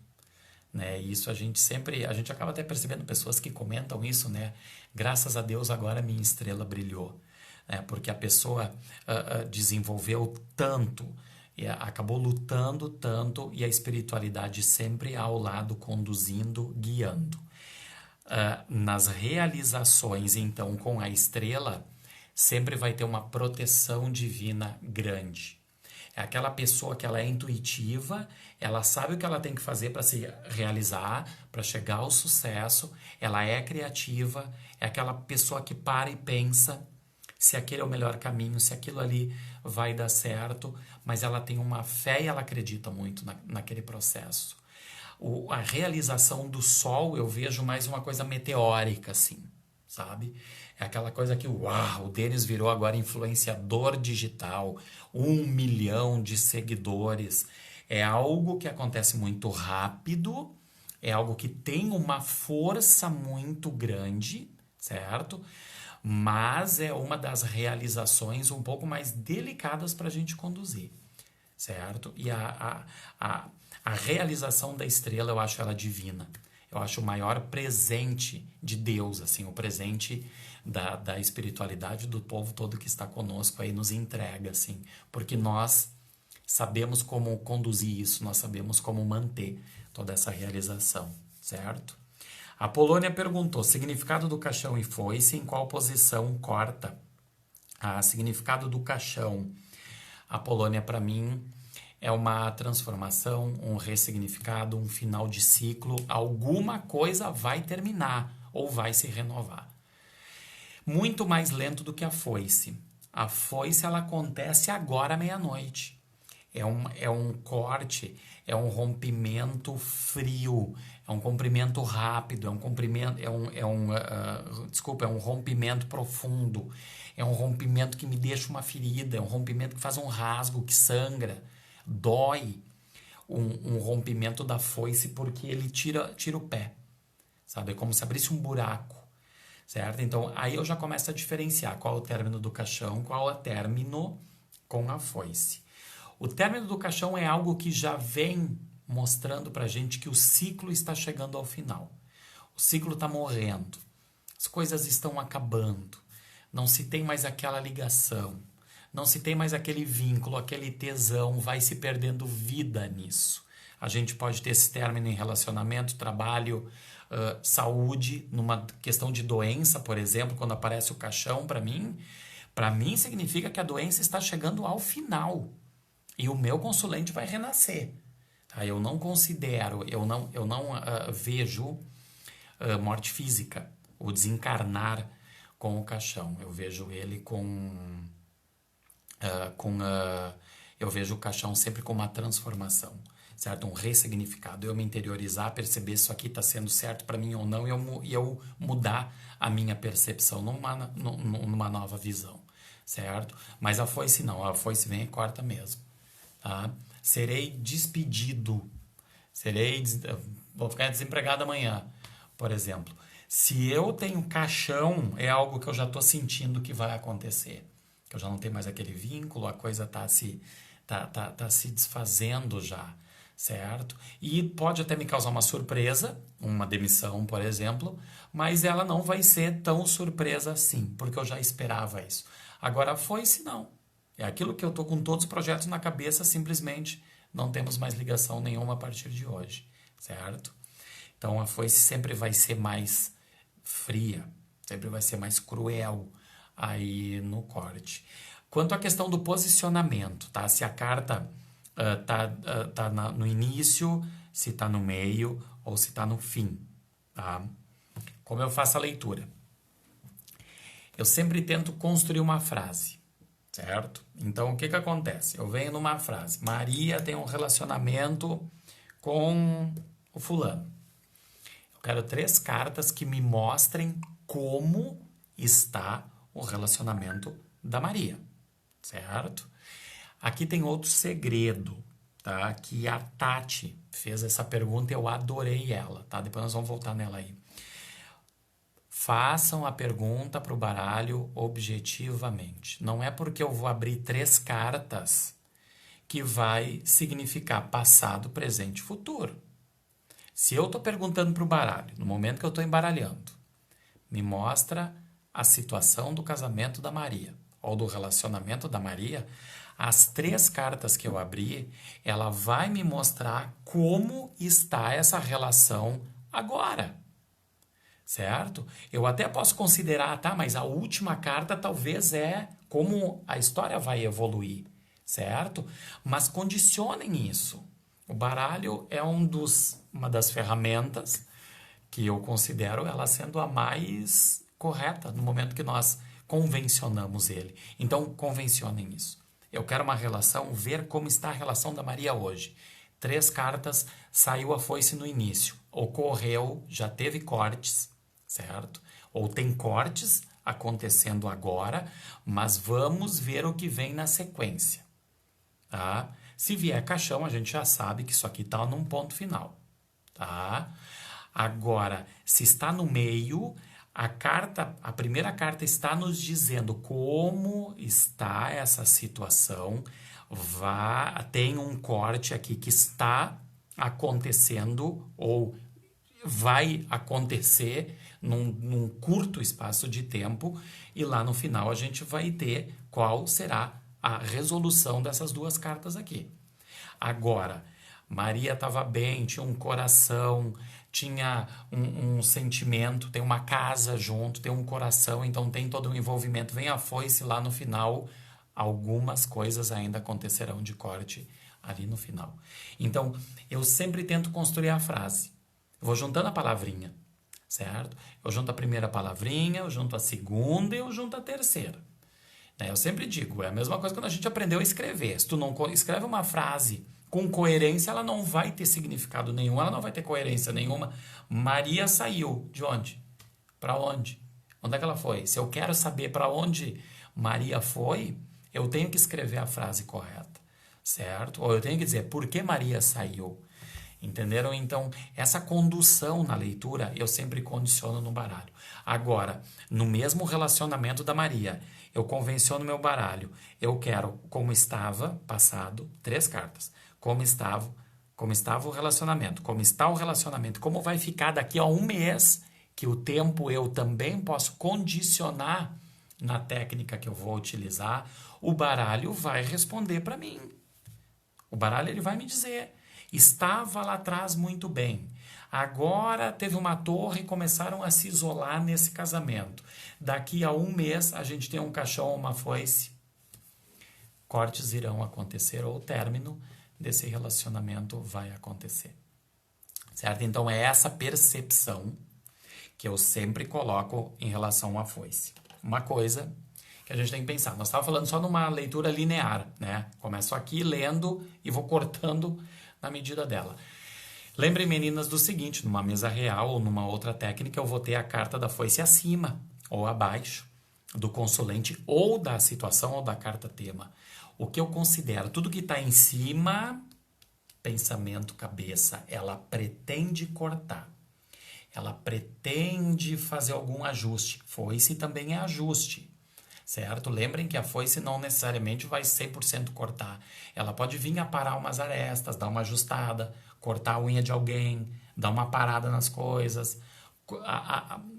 Né? Isso a gente acaba até percebendo pessoas que comentam isso, né? Graças a Deus agora minha estrela brilhou, né? Porque a pessoa desenvolveu tanto, e acabou lutando tanto, e a espiritualidade sempre ao lado, conduzindo, guiando. Nas realizações, então, com a estrela, sempre vai ter uma proteção divina grande. É aquela pessoa que ela é intuitiva, ela sabe o que ela tem que fazer para se realizar, para chegar ao sucesso, ela é criativa, é aquela pessoa que para e pensa se aquele é o melhor caminho, se aquilo ali vai dar certo, mas ela tem uma fé e ela acredita muito naquele processo. A realização do sol eu vejo mais uma coisa meteórica, assim, sabe? É aquela coisa que, uau, o Denis virou agora influenciador digital, 1 milhão de seguidores. É algo que acontece muito rápido, é algo que tem uma força muito grande, certo? Mas é uma das realizações um pouco mais delicadas para a gente conduzir, certo? E a realização da estrela, eu acho ela divina. Eu acho o maior presente de Deus, assim, o presente da espiritualidade do povo todo que está conosco aí nos entrega, assim, porque nós sabemos como conduzir isso, nós sabemos como manter toda essa realização, certo? A Polônia perguntou, significado do caixão e foice, em qual posição corta? Significado do caixão, a Polônia para mim é uma transformação, um ressignificado, um final de ciclo. Alguma coisa vai terminar ou vai se renovar. Muito mais lento do que a foice. A foice ela acontece agora à meia-noite. É um corte, é um rompimento frio, é um comprimento rápido, é um comprimento, é um rompimento profundo, é um rompimento que me deixa uma ferida, é um rompimento que faz um rasgo, que sangra, dói. Um rompimento da foice porque ele tira o pé, sabe? É como se abrisse um buraco, certo? Então aí eu já começo a diferenciar qual é o término do caixão, qual é o término com a foice. O término do caixão é algo que já vem mostrando pra gente que o ciclo está chegando ao final. O ciclo está morrendo. As coisas estão acabando. Não se tem mais aquela ligação. Não se tem mais aquele vínculo, aquele tesão. Vai se perdendo vida nisso. A gente pode ter esse término em relacionamento, trabalho, saúde, numa questão de doença, por exemplo, quando aparece o caixão para mim significa que a doença está chegando ao final. E o meu consulente vai renascer. Tá? Eu não considero, eu não vejo morte física, o desencarnar com o caixão. Eu vejo ele eu vejo o caixão sempre com uma transformação, certo? Um ressignificado. Eu me interiorizar, perceber se isso aqui está sendo certo para mim ou não e eu mudar a minha percepção numa nova visão, certo? Mas a foice não, a foice vem e corta mesmo, tá? Serei despedido, vou ficar desempregado amanhã, por exemplo. Se eu tenho caixão, é algo que eu já estou sentindo que vai acontecer. Que eu já não tenho mais aquele vínculo, a coisa está se desfazendo já, certo? E pode até me causar uma surpresa, uma demissão, por exemplo, mas ela não vai ser tão surpresa assim, porque eu já esperava isso. Agora foi-se não. É aquilo que eu estou com todos os projetos na cabeça, simplesmente não temos mais ligação nenhuma a partir de hoje, certo? Então a foice sempre vai ser mais fria, sempre vai ser mais cruel aí no corte. Quanto à questão do posicionamento, tá? Se a carta tá no início, se tá no meio ou se tá no fim, tá? Como eu faço a leitura? Eu sempre tento construir uma frase, certo? Então, o que que acontece? Eu venho numa frase. Maria tem um relacionamento com o fulano. Eu quero 3 cartas que me mostrem como está o relacionamento da Maria, certo? Aqui tem outro segredo, tá? Que a Tati fez essa pergunta e eu adorei ela, tá? Depois nós vamos voltar nela aí. Façam a pergunta para o baralho objetivamente. Não é porque eu vou abrir 3 cartas que vai significar passado, presente e futuro. Se eu estou perguntando para o baralho, no momento que eu estou embaralhando, me mostra a situação do casamento da Maria ou do relacionamento da Maria, as 3 cartas que eu abri, ela vai me mostrar como está essa relação agora. Certo? Eu até posso considerar, tá, mas a última carta talvez é como a história vai evoluir, certo? Mas condicionem isso. O baralho é uma das ferramentas que eu considero ela sendo a mais correta no momento que nós convencionamos ele. Então, convencionem isso. Eu quero uma relação, ver como está a relação da Maria hoje. 3 cartas, saiu a foice no início. Ocorreu, já teve cortes, certo? Ou tem cortes acontecendo agora, mas vamos ver o que vem na sequência, tá? Se vier caixão, a gente já sabe que isso aqui está num ponto final, tá? Agora, se está no meio, a primeira carta está nos dizendo como está essa situação. Tem um corte aqui que está acontecendo ou vai acontecer num curto espaço de tempo e lá no final a gente vai ter qual será a resolução dessas 2 cartas aqui. Agora, Maria estava bem, tinha um coração, tinha um sentimento, tem uma casa junto, tem um coração, então tem todo um envolvimento. Vem a foice lá no final, algumas coisas ainda acontecerão de corte ali no final. Então, eu sempre tento construir a frase. Eu vou juntando a palavrinha, certo? Eu junto a primeira palavrinha, eu junto a segunda e eu junto a terceira. Eu sempre digo, é a mesma coisa quando a gente aprendeu a escrever. Se tu não escreve uma frase com coerência, ela não vai ter significado nenhum, ela não vai ter coerência nenhuma. Maria saiu. De onde? Para onde? Onde é que ela foi? Se eu quero saber para onde Maria foi, eu tenho que escrever a frase correta, certo? Ou eu tenho que dizer por que Maria saiu. Entenderam? Então, essa condução na leitura eu sempre condiciono no baralho. Agora, no mesmo relacionamento da Maria, eu convenciono meu baralho. Eu quero como estava, passado, 3 cartas. Como estava o relacionamento, como está o relacionamento, como vai ficar daqui a 1 mês, que o tempo eu também posso condicionar na técnica que eu vou utilizar, o baralho vai responder para mim. O baralho ele vai me dizer, estava lá atrás muito bem, agora teve uma torre e começaram a se isolar nesse casamento. Daqui a 1 mês a gente tem um caixão ou uma foice, cortes irão acontecer ou término desse relacionamento vai acontecer. Certo? Então é essa percepção que eu sempre coloco em relação à foice. Uma coisa que a gente tem que pensar. Nós estávamos falando só numa leitura linear, né? Começo aqui lendo e vou cortando na medida dela. Lembrem, meninas, do seguinte: numa mesa real ou numa outra técnica, eu vou ter a carta da foice acima ou abaixo do consulente ou da situação ou da carta tema. O que eu considero, tudo que está em cima, pensamento, cabeça, ela pretende cortar. Ela pretende fazer algum ajuste. Foice também é ajuste, certo? Lembrem que a foice não necessariamente vai 100% cortar. Ela pode vir aparar umas arestas, dar uma ajustada, cortar a unha de alguém, dar uma parada nas coisas,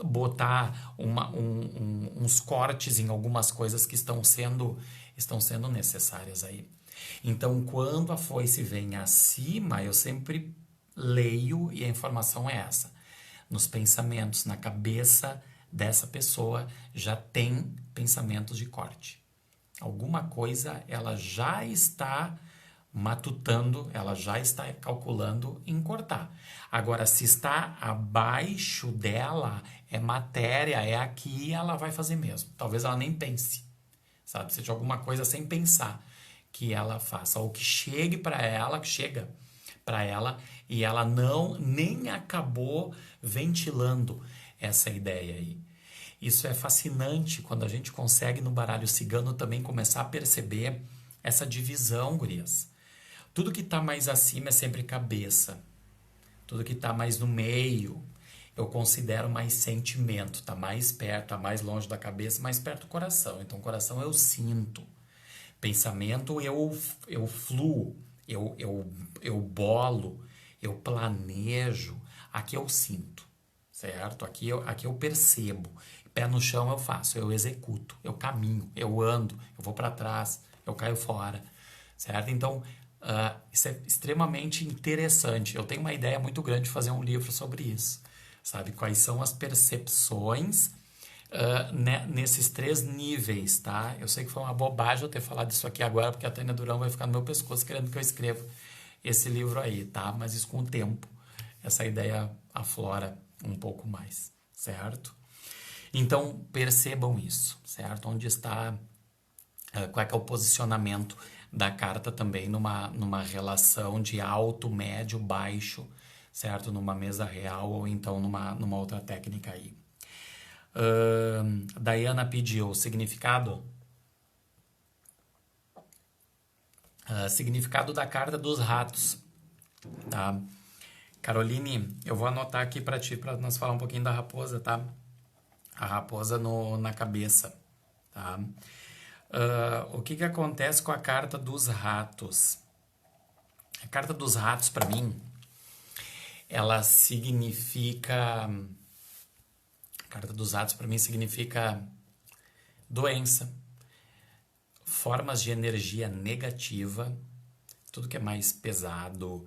botar uns cortes em algumas coisas que estão sendo necessárias aí. Então, quando a foice vem acima, eu sempre leio e a informação é essa. Nos pensamentos, na cabeça dessa pessoa já tem pensamentos de corte. Alguma coisa ela já está matutando, ela já está calculando em cortar. Agora, se está abaixo dela, é matéria, é aqui, ela vai fazer mesmo. Talvez ela nem pense, sabe? Seja alguma coisa sem pensar que ela faça, ou que chegue para ela, que chega para ela e ela não nem acabou ventilando essa ideia aí. Isso é fascinante quando a gente consegue no baralho cigano também começar a perceber essa divisão, gurias. Tudo que está mais acima é sempre cabeça. Tudo que está mais no meio eu considero mais sentimento. Está mais perto, está mais longe da cabeça, mais perto do coração. Então, o coração eu sinto. Pensamento eu fluo, eu bolo, eu planejo. Aqui eu sinto, certo? Aqui eu percebo. Pé no chão eu faço, eu executo, eu caminho, eu ando, eu vou para trás, eu caio fora, certo? Então, isso é extremamente interessante. Eu tenho uma ideia muito grande de fazer um livro sobre isso, sabe? Quais são as percepções nesses 3 níveis, tá? Eu sei que foi uma bobagem eu ter falado isso aqui agora, porque a Tânia Durão vai ficar no meu pescoço querendo que eu escreva esse livro aí, tá? Mas isso com o tempo, essa ideia aflora um pouco mais, certo? Então, percebam isso, certo? Onde está, qual é que é o posicionamento da carta também numa relação de alto, médio, baixo, certo? Numa mesa real ou então numa outra técnica aí. Diana pediu significado. Significado da carta dos ratos, tá? Caroline, eu vou anotar aqui para ti, para nós falar um pouquinho da raposa, tá? A raposa na cabeça, tá? O que acontece com a carta dos ratos? A carta dos ratos, para mim, ela significa... A carta dos ratos, para mim, significa doença, formas de energia negativa, tudo que é mais pesado,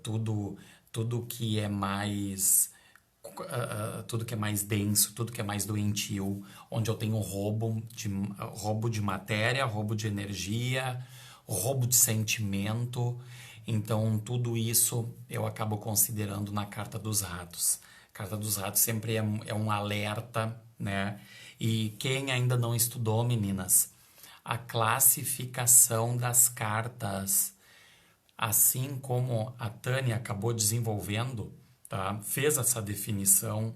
tudo que é mais... tudo que é mais denso, tudo que é mais doentio, onde eu tenho roubo de matéria, roubo de energia, roubo de sentimento. Então, tudo isso eu acabo considerando na carta dos ratos. A carta dos ratos sempre é um alerta, né? E quem ainda não estudou, meninas, a classificação das cartas, assim como a Tânia acabou desenvolvendo, tá? Fez essa definição.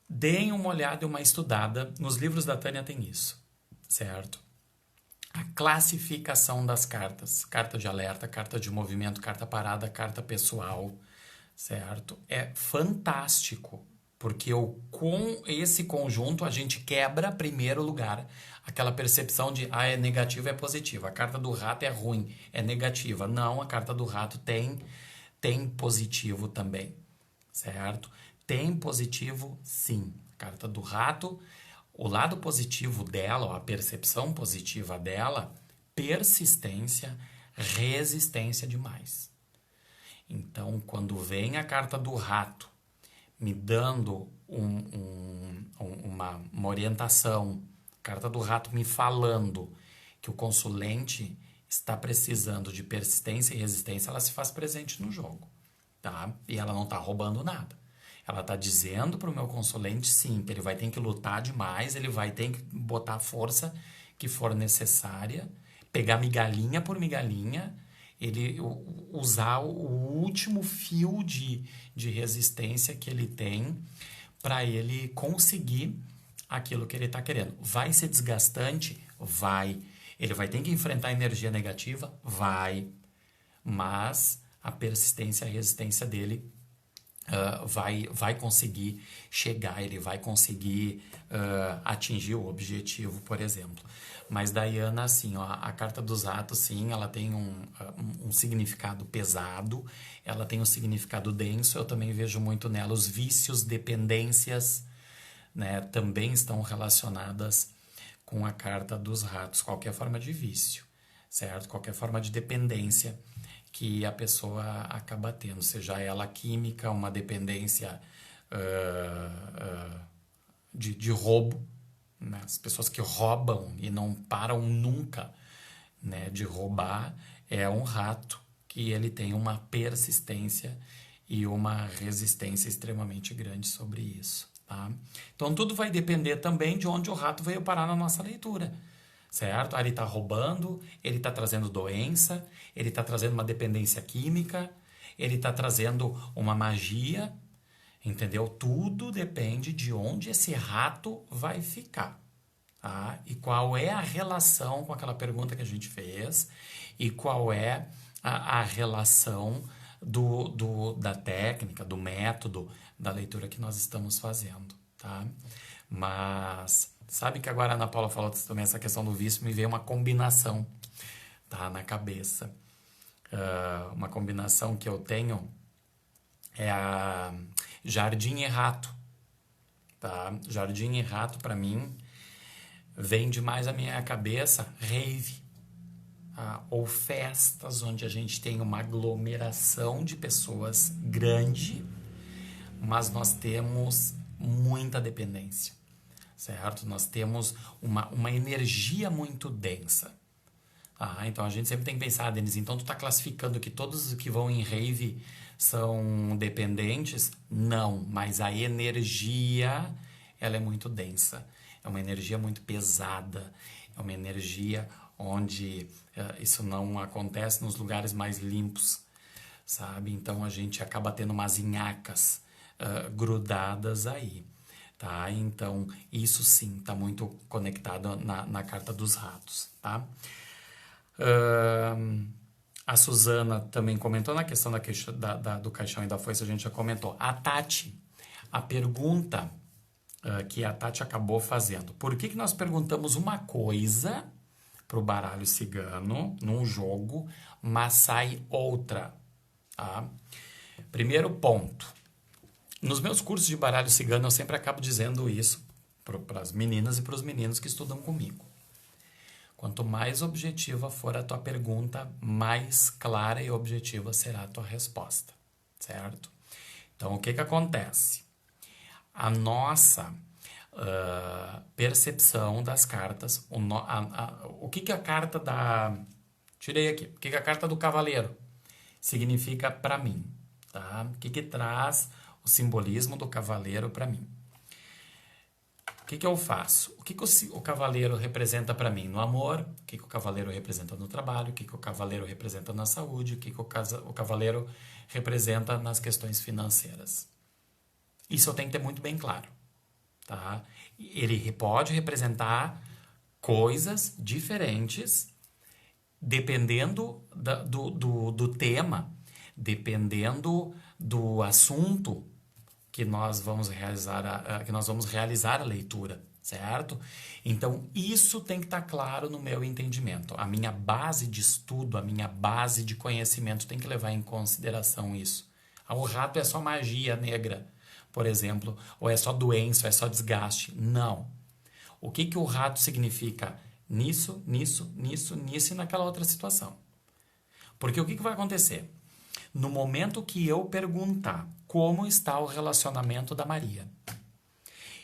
Deem uma olhada e uma estudada. Nos livros da Tânia tem isso, certo? A classificação das cartas. Carta de alerta, carta de movimento, carta parada, carta pessoal, certo? É fantástico, porque com esse conjunto a gente quebra, primeiro lugar, aquela percepção de é negativo, é positivo. A carta do rato é ruim, é negativa. Não, a carta do rato tem positivo também, certo? Tem positivo, sim. A carta do rato, o lado positivo dela, ou a percepção positiva dela, persistência, resistência demais. Então, quando vem a carta do rato me dando uma orientação, a carta do rato me falando que o consulente está precisando de persistência e resistência, ela se faz presente no jogo, tá? E ela não está roubando nada. Ela está dizendo para o meu consulente, sim, que ele vai ter que lutar demais, ele vai ter que botar a força que for necessária, pegar migalhinha por migalhinha, ele usar o último fio de resistência que ele tem para ele conseguir aquilo que ele está querendo. Vai ser desgastante? Vai. Ele vai ter que enfrentar a energia negativa? Vai. Mas a persistência e a resistência dele vai conseguir chegar, ele vai conseguir atingir o objetivo, por exemplo. Mas Diana, assim, ó, a carta dos ratos, sim, ela tem um significado pesado, ela tem um significado denso, eu também vejo muito nela os vícios, dependências, né, também estão relacionadas com a carta dos ratos, qualquer forma de vício, certo? Qualquer forma de dependência que a pessoa acaba tendo, seja ela química, uma dependência de roubo, né? As pessoas que roubam e não param nunca, né, de roubar, é um rato que ele tem uma persistência e uma resistência extremamente grande sobre isso, tá? Então tudo vai depender também de onde o rato veio parar na nossa leitura, certo? Ele está roubando, ele está trazendo doença, ele está trazendo uma dependência química, ele está trazendo uma magia, entendeu? Tudo depende de onde esse rato vai ficar, tá? E qual é a relação com aquela pergunta que a gente fez e qual é a relação da técnica, do método, da leitura que nós estamos fazendo, tá? Mas sabe que agora a Ana Paula falou também essa questão do vício, me veio uma combinação, tá, na cabeça. Uma combinação que eu tenho é a Jardim e Rato, tá? Jardim e Rato, para mim, vem demais à minha cabeça rave, tá? Ou festas onde a gente tem uma aglomeração de pessoas grande, mas nós temos muita dependência, certo? Nós temos uma energia muito densa. Então a gente sempre tem que pensar, Denise, então tu está classificando que todos os que vão em rave são dependentes? Não, mas a energia, ela é muito densa. É uma energia muito pesada. É uma energia onde isso não acontece nos lugares mais limpos, sabe? Então a gente acaba tendo umas nhacas grudadas aí, tá? Então isso sim está muito conectado na carta dos ratos, tá? A Suzana também comentou na questão do caixão e da foice, a gente já comentou. A Tati, a pergunta que a Tati acabou fazendo. Por que nós perguntamos uma coisa para o baralho cigano num jogo, mas sai outra? Tá? Primeiro ponto. Nos meus cursos de baralho cigano, eu sempre acabo dizendo isso para as meninas e para os meninos que estudam comigo. Quanto mais objetiva for a tua pergunta, mais clara e objetiva será a tua resposta, certo? Então, o que acontece? A nossa percepção das cartas, o que a carta da... Tirei aqui. O que a carta do cavaleiro significa para mim, tá? O que traz o simbolismo do cavaleiro para mim? O que eu faço? O que o cavaleiro representa para mim no amor? O que o cavaleiro representa no trabalho? O que o cavaleiro representa na saúde? O que o cavaleiro representa nas questões financeiras? Isso eu tenho que ter muito bem claro, tá? Ele pode representar coisas diferentes dependendo do tema, dependendo do assunto que nós vamos realizar a leitura, certo? Então, isso tem que estar claro no meu entendimento. A minha base de estudo, a minha base de conhecimento tem que levar em consideração isso. O rato é só magia negra, por exemplo, ou é só doença, ou é só desgaste. Não. O que o rato significa nisso, nisso, nisso, nisso e naquela outra situação? Porque o que vai acontecer? No momento que eu perguntar como está o relacionamento da Maria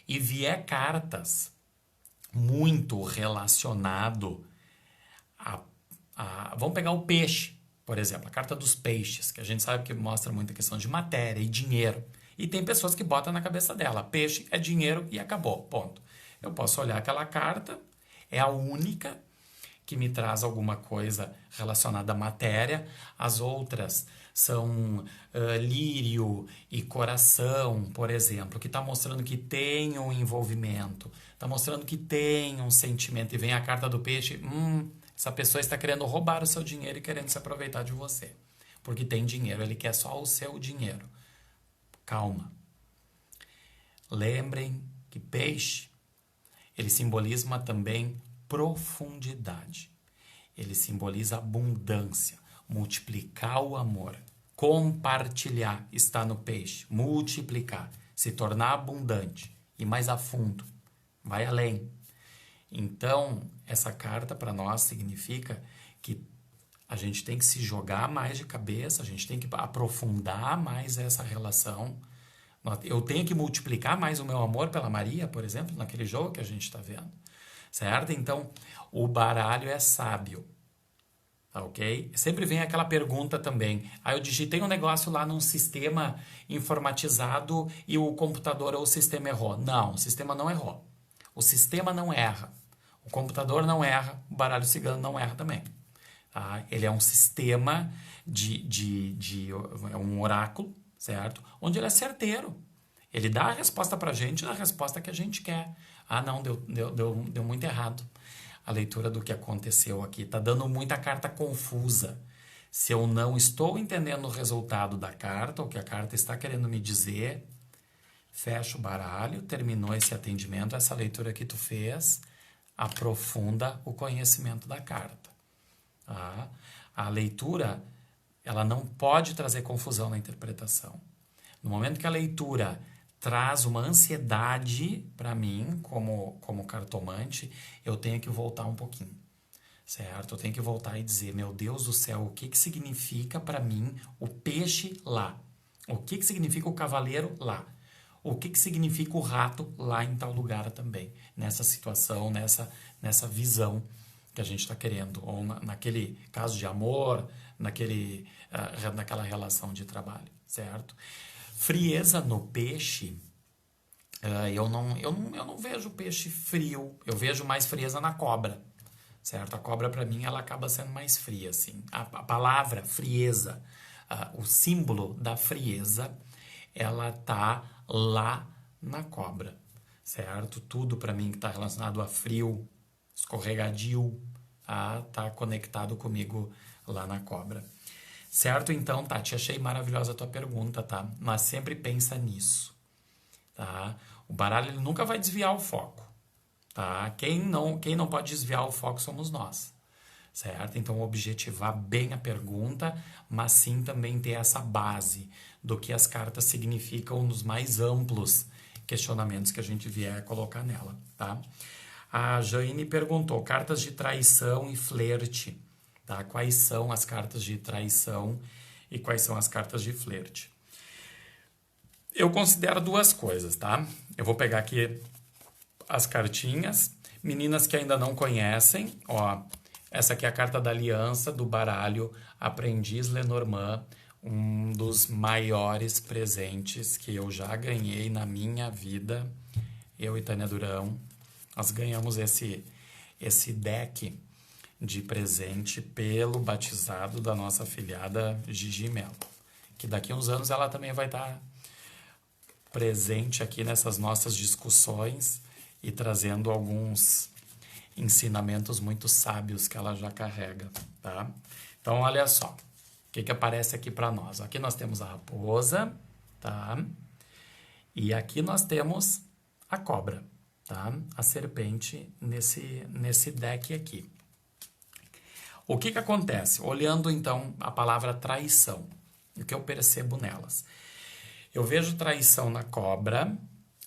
e vier cartas muito relacionado Vamos pegar o peixe, por exemplo, a carta dos peixes, que a gente sabe que mostra muita questão de matéria e dinheiro. E tem pessoas que botam na cabeça dela, peixe é dinheiro e acabou, ponto. Eu posso olhar aquela carta, é a única que me traz alguma coisa relacionada à matéria. As outras são lírio e coração, por exemplo, que está mostrando que tem um envolvimento, está mostrando que tem um sentimento. E vem a carta do peixe, essa pessoa está querendo roubar o seu dinheiro e querendo se aproveitar de você. Porque tem dinheiro, ele quer só o seu dinheiro. Calma. Lembrem que peixe, ele simboliza também profundidade. Ele simboliza abundância, multiplicar o amor, compartilhar, está no peixe, multiplicar, se tornar abundante, ir mais a fundo, vai além. Então, essa carta para nós significa que a gente tem que se jogar mais de cabeça, a gente tem que aprofundar mais essa relação. Eu tenho que multiplicar mais o meu amor pela Maria, por exemplo, naquele jogo que a gente está vendo. Certo? Então, o baralho é sábio. Tá, ok? Sempre vem aquela pergunta também. Eu digitei um negócio lá num sistema informatizado e o computador ou o sistema errou. Não, o sistema não errou. O sistema não erra. O computador não erra, o baralho cigano não erra também. Tá? Ele é um sistema é um oráculo, certo? Onde ele é certeiro. Ele dá a resposta pra gente na resposta que a gente quer. Não, deu muito errado a leitura do que aconteceu aqui. Está dando muita carta confusa. Se eu não estou entendendo o resultado da carta, o que a carta está querendo me dizer, fecha o baralho, terminou esse atendimento, essa leitura que tu fez, aprofunda o conhecimento da carta. Tá? A leitura, ela não pode trazer confusão na interpretação. No momento que a leitura traz uma ansiedade para mim, como cartomante, eu tenho que voltar um pouquinho, certo? Eu tenho que voltar e dizer, meu Deus do céu, o que significa para mim o peixe lá? O que significa o cavaleiro lá? O que significa o rato lá em tal lugar também? Nessa situação, nessa visão que a gente está querendo, ou naquele caso de amor, naquela relação de trabalho, certo? Frieza no peixe, eu não vejo peixe frio, eu vejo mais frieza na cobra, certo? A cobra, para mim, ela acaba sendo mais fria, assim. A palavra frieza, o símbolo da frieza, ela tá lá na cobra, certo? Tudo, para mim, que está relacionado a frio, escorregadio, tá conectado comigo lá na cobra. Certo? Então, Tati, achei maravilhosa a tua pergunta, tá? Mas sempre pensa nisso, tá? O baralho ele nunca vai desviar o foco, tá? Quem não pode desviar o foco somos nós, certo? Então, objetivar bem a pergunta, mas sim também ter essa base do que as cartas significam nos mais amplos questionamentos que a gente vier colocar nela, tá? A Jaine perguntou, cartas de traição e flerte. Tá? Quais são as cartas de traição e quais são as cartas de flerte? Eu considero duas coisas, tá? Eu vou pegar aqui as cartinhas. Meninas que ainda não conhecem, ó, essa aqui é a carta da aliança do baralho Aprendiz Lenormand, um dos maiores presentes que eu já ganhei na minha vida. Eu e Tânia Durão, nós ganhamos esse deck de presente pelo batizado da nossa afilhada Gigi Mello, que daqui a uns anos ela também vai estar presente aqui nessas nossas discussões e trazendo alguns ensinamentos muito sábios que ela já carrega, tá? Então, olha só, o que aparece aqui para nós? Aqui nós temos a raposa, tá? E aqui nós temos a cobra, tá? A serpente nesse deck aqui. O que acontece? Olhando, então, a palavra traição, o que eu percebo nelas? Eu vejo traição na cobra,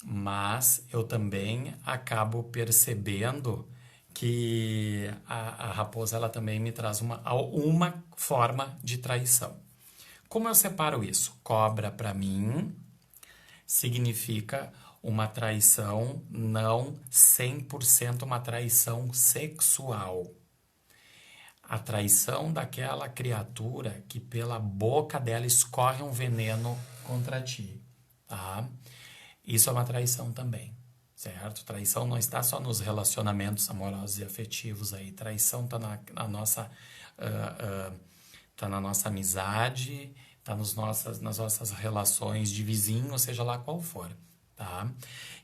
mas eu também acabo percebendo que a raposa ela também me traz uma forma de traição. Como eu separo isso? Cobra, para mim, significa uma traição não 100% uma traição sexual. A traição daquela criatura que pela boca dela escorre um veneno contra ti, tá? Isso é uma traição também, certo? Traição não está só nos relacionamentos amorosos e afetivos aí. Traição está tá na nossa amizade, está nas nossas relações de vizinho, seja lá qual for, tá?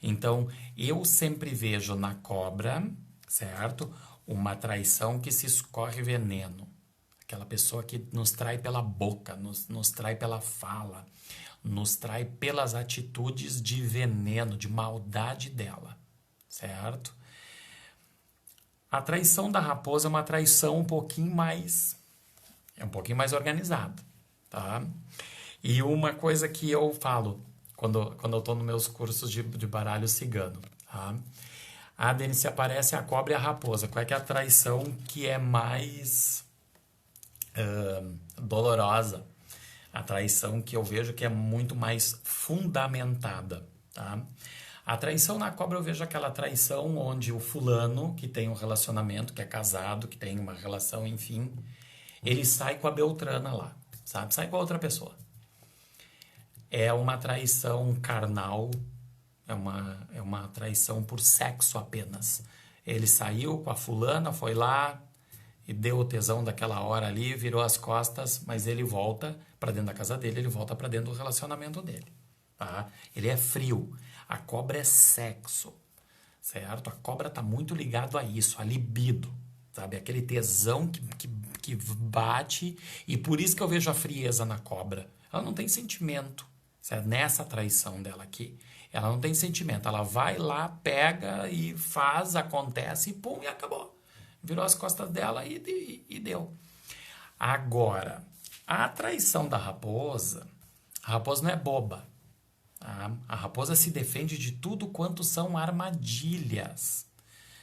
Então, eu sempre vejo na cobra, certo? Uma traição que se escorre veneno. Aquela pessoa que nos trai pela boca, nos trai pela fala, nos trai pelas atitudes de veneno, de maldade dela, certo? A traição da raposa é uma traição um pouquinho mais organizada, tá? E uma coisa que eu falo quando eu tô nos meus cursos de baralho cigano, tá? Ah, Denis, se aparece a cobra e a raposa, qual é que é a traição que é mais dolorosa? A traição que eu vejo que é muito mais fundamentada, tá? A traição na cobra eu vejo aquela traição onde o fulano, que tem um relacionamento, que é casado, que tem uma relação, enfim, ele sai com a Beltrana lá, sabe? Sai com a outra pessoa. É uma traição carnal, é uma traição por sexo apenas. Ele saiu com a fulana, foi lá e deu o tesão daquela hora ali, virou as costas, mas ele volta para dentro da casa dele, ele volta para dentro do relacionamento dele, tá? Ele é frio. A cobra é sexo, certo? A cobra tá muito ligado a isso, a libido, sabe? Aquele tesão que bate, e por isso que eu vejo a frieza na cobra. Ela não tem sentimento, certo? Nessa traição dela aqui. Ela não tem sentimento. Ela vai lá, pega e faz, acontece e pum, e acabou. Virou as costas dela e deu. Agora, a traição da raposa, a raposa não é boba. Tá? A raposa se defende de tudo quanto são armadilhas.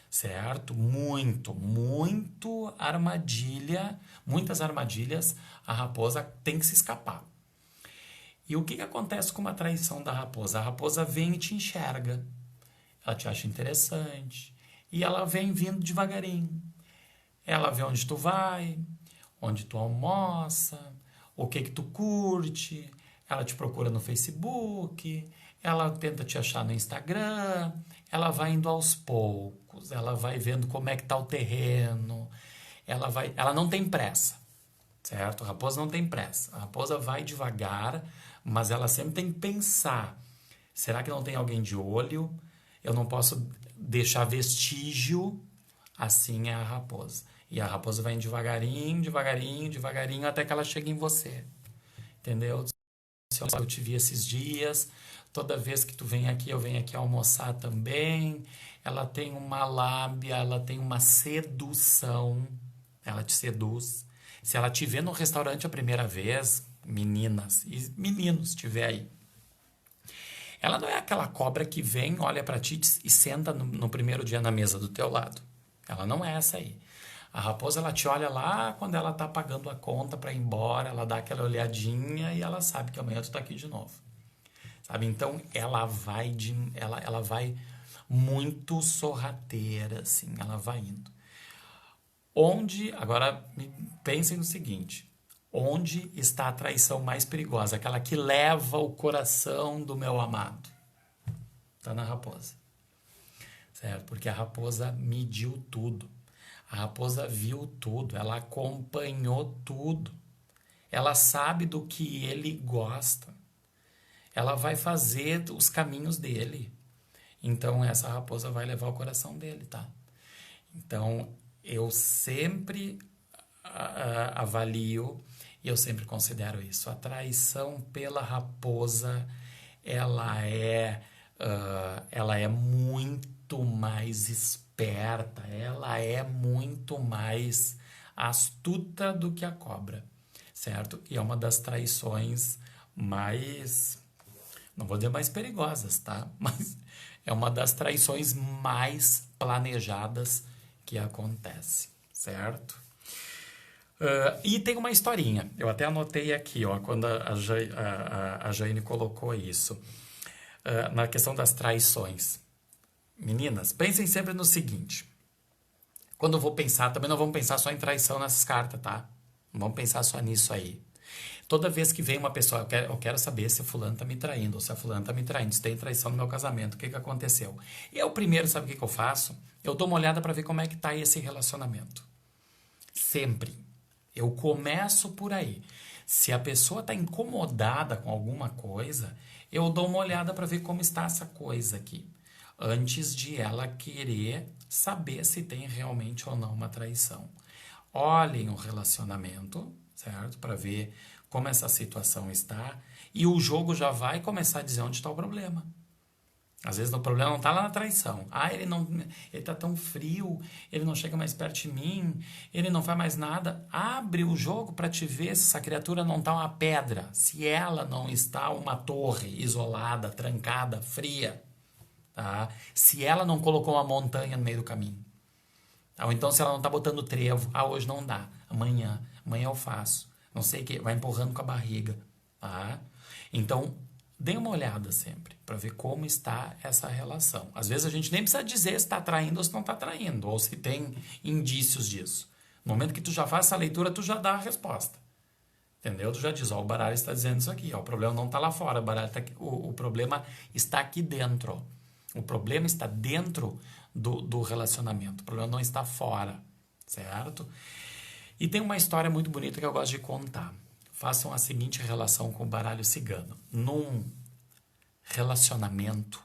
Certo? Muito armadilha, muitas armadilhas, a raposa tem que se escapar. E o que acontece com uma traição da raposa? A raposa vem e te enxerga, ela te acha interessante, e ela vem vindo devagarinho. Ela vê onde tu vai, onde tu almoça, o que tu curte, ela te procura no Facebook, ela tenta te achar no Instagram, ela vai indo aos poucos, ela vai vendo como é que tá o terreno, ela não tem pressa, certo? A raposa não tem pressa, a raposa vai devagar, mas ela sempre tem que pensar, será que não tem alguém de olho? Eu não posso deixar vestígio. Assim é a raposa. E a raposa vai indo devagarinho, até que ela chega em você. Entendeu? Eu te vi esses dias, toda vez que tu vem aqui, eu venho aqui almoçar também. Ela tem uma lábia, ela tem uma sedução, ela te seduz. Se ela te vê no restaurante a primeira vez, meninas e meninos, se tiver aí, ela não é aquela cobra que vem, olha pra ti e senta no primeiro dia na mesa do teu lado. Ela não é essa aí. A raposa, ela te olha lá quando ela tá pagando a conta para ir embora, ela dá aquela olhadinha e ela sabe que amanhã tu tá aqui de novo. Sabe? Então, ela vai muito sorrateira, assim, ela vai indo. Agora, pensem no seguinte, onde está a traição mais perigosa? Aquela que leva o coração do meu amado. Tá na raposa. Certo? Porque a raposa mediu tudo. A raposa viu tudo, ela acompanhou tudo. Ela sabe do que ele gosta. Ela vai fazer os caminhos dele. Então, essa raposa vai levar o coração dele, tá? Então, eu sempre avalio e eu sempre considero isso. A traição pela raposa, ela é muito mais esperta, ela é muito mais astuta do que a cobra, certo? E é uma das traições mais, não vou dizer mais perigosas, tá? Mas é uma das traições mais planejadas que acontece, certo? E tem uma historinha, eu até anotei aqui, ó, quando a Jane colocou isso, na questão das traições. Meninas, pensem sempre no seguinte, Quando eu vou pensar, também não vamos pensar só em traição nessas cartas, tá? Não vamos pensar só nisso aí. Toda vez que vem uma pessoa, eu quero saber se fulano tá me traindo, ou se a fulana tá me traindo, se tem traição no meu casamento, o que que aconteceu? E eu primeiro, sabe o que que eu faço? Eu dou uma olhada para ver como é que tá esse relacionamento. Sempre. Eu começo por aí. Se a pessoa tá incomodada com alguma coisa, eu dou uma olhada para ver como está essa coisa aqui, antes de ela querer saber se tem realmente ou não uma traição. Olhem o relacionamento, certo? Para ver como essa situação está. E o jogo já vai começar a dizer onde está o problema. Às vezes o problema não está lá na traição. Ah, ele tá tão frio, ele não chega mais perto de mim, ele não faz mais nada. Abre o jogo para te ver se essa criatura não está uma pedra, se ela não está uma torre isolada, trancada, fria, tá? Se ela não colocou uma montanha no meio do caminho. Ou então se ela não está botando trevo, hoje não dá, amanhã eu faço. Não sei o que, vai empurrando com a barriga, tá? Então, dê uma olhada sempre para ver como está essa relação. Às vezes a gente nem precisa dizer se está traindo ou se não está traindo, ou se tem indícios disso. No momento que tu já faz essa leitura, tu já dá a resposta. Entendeu? Tu já diz, ó, o baralho está dizendo isso aqui, ó, o problema não está lá fora, o, baralho tá aqui, o problema está aqui dentro. O problema está dentro do relacionamento, o problema não está fora, certo? E tem uma história muito bonita que eu gosto de contar. Façam a seguinte relação com o baralho cigano. Num relacionamento,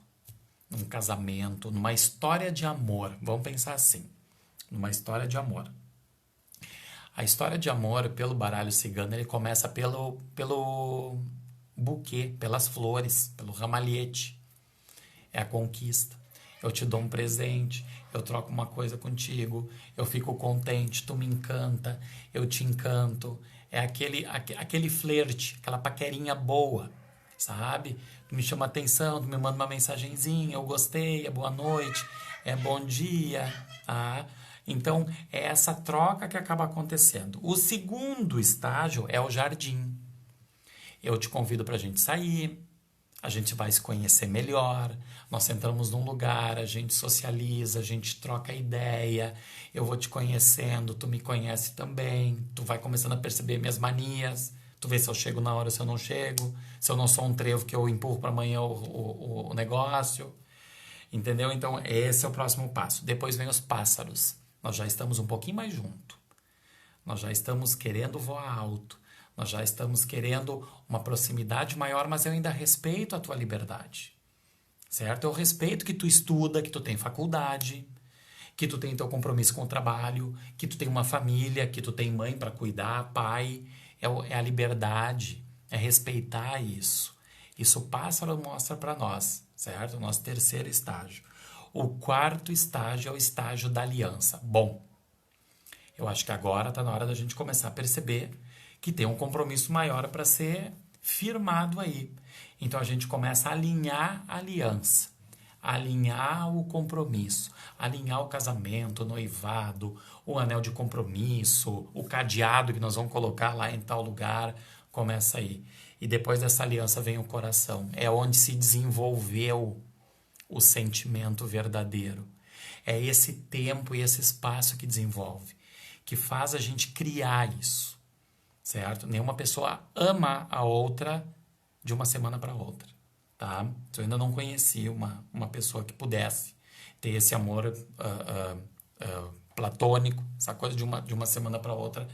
num casamento, numa história de amor, vamos pensar assim, numa história de amor. A história de amor, pelo baralho cigano, ele começa pelo buquê, pelas flores, pelo ramalhete. É a conquista. Eu te dou um presente, eu troco uma coisa contigo, eu fico contente, tu me encanta, eu te encanto. É aquele flerte, aquela paquerinha boa, sabe? Tu me chama atenção, tu me manda uma mensagenzinha, eu gostei, é boa noite, é bom dia, tá? Então, é essa troca que acaba acontecendo. O segundo estágio é o jardim. Eu te convido para a gente sair, a gente vai se conhecer melhor, nós entramos num lugar, a gente socializa, a gente troca ideia, eu vou te conhecendo, tu me conhece também, tu vai começando a perceber minhas manias, tu vê se eu chego na hora, se eu não chego, se eu não sou um trevo que eu empurro para amanhã o negócio, entendeu? Então, esse é o próximo passo. Depois vem os pássaros. Nós já estamos um pouquinho mais junto. Nós já estamos querendo voar alto. Nós já estamos querendo uma proximidade maior, mas eu ainda respeito a tua liberdade. Certo? Eu respeito que tu estuda, que tu tem faculdade, que tu tem teu compromisso com o trabalho, que tu tem uma família, que tu tem mãe para cuidar, pai. É a liberdade, é respeitar isso. Isso o pássaro mostra para nós, certo? O nosso terceiro estágio. O quarto estágio é o estágio da aliança. Bom, eu acho que agora está na hora da gente começar a perceber que tem um compromisso maior para ser firmado aí. Então a gente começa a alinhar a aliança, alinhar o compromisso, alinhar o casamento, o noivado, o anel de compromisso, o cadeado que nós vamos colocar lá em tal lugar, começa aí. E depois dessa aliança vem o coração. É onde se desenvolveu o sentimento verdadeiro. É esse tempo e esse espaço que desenvolve, que faz a gente criar isso, certo? Nenhuma pessoa ama a outra de uma semana para outra, tá? Eu ainda não conheci uma pessoa que pudesse ter esse amor platônico, essa coisa de uma semana para outra,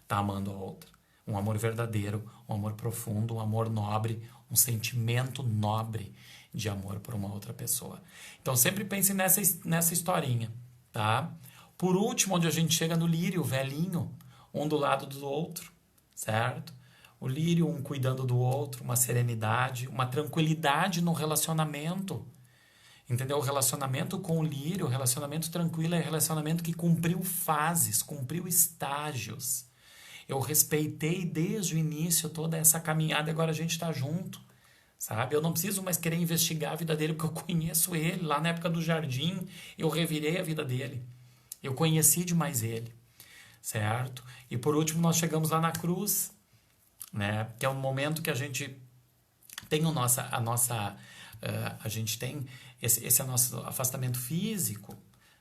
tá amando a outra. Um amor verdadeiro, um amor profundo, um amor nobre, um sentimento nobre de amor por uma outra pessoa. Então sempre pense nessa historinha, tá? Por último, onde a gente chega no lírio, velhinho, um do lado do outro, certo? O lírio, um cuidando do outro, uma serenidade, uma tranquilidade no relacionamento. Entendeu? O relacionamento com o lírio, o relacionamento tranquilo é o relacionamento que cumpriu fases, cumpriu estágios. Eu respeitei desde o início toda essa caminhada e agora a gente está junto, sabe? Eu não preciso mais querer investigar a vida dele porque eu conheço ele. Lá na época do jardim, eu revirei a vida dele. Eu conheci demais ele, certo? E por último, nós chegamos lá na cruz, né? Que é um momento que a gente tem a gente tem esse nosso afastamento físico,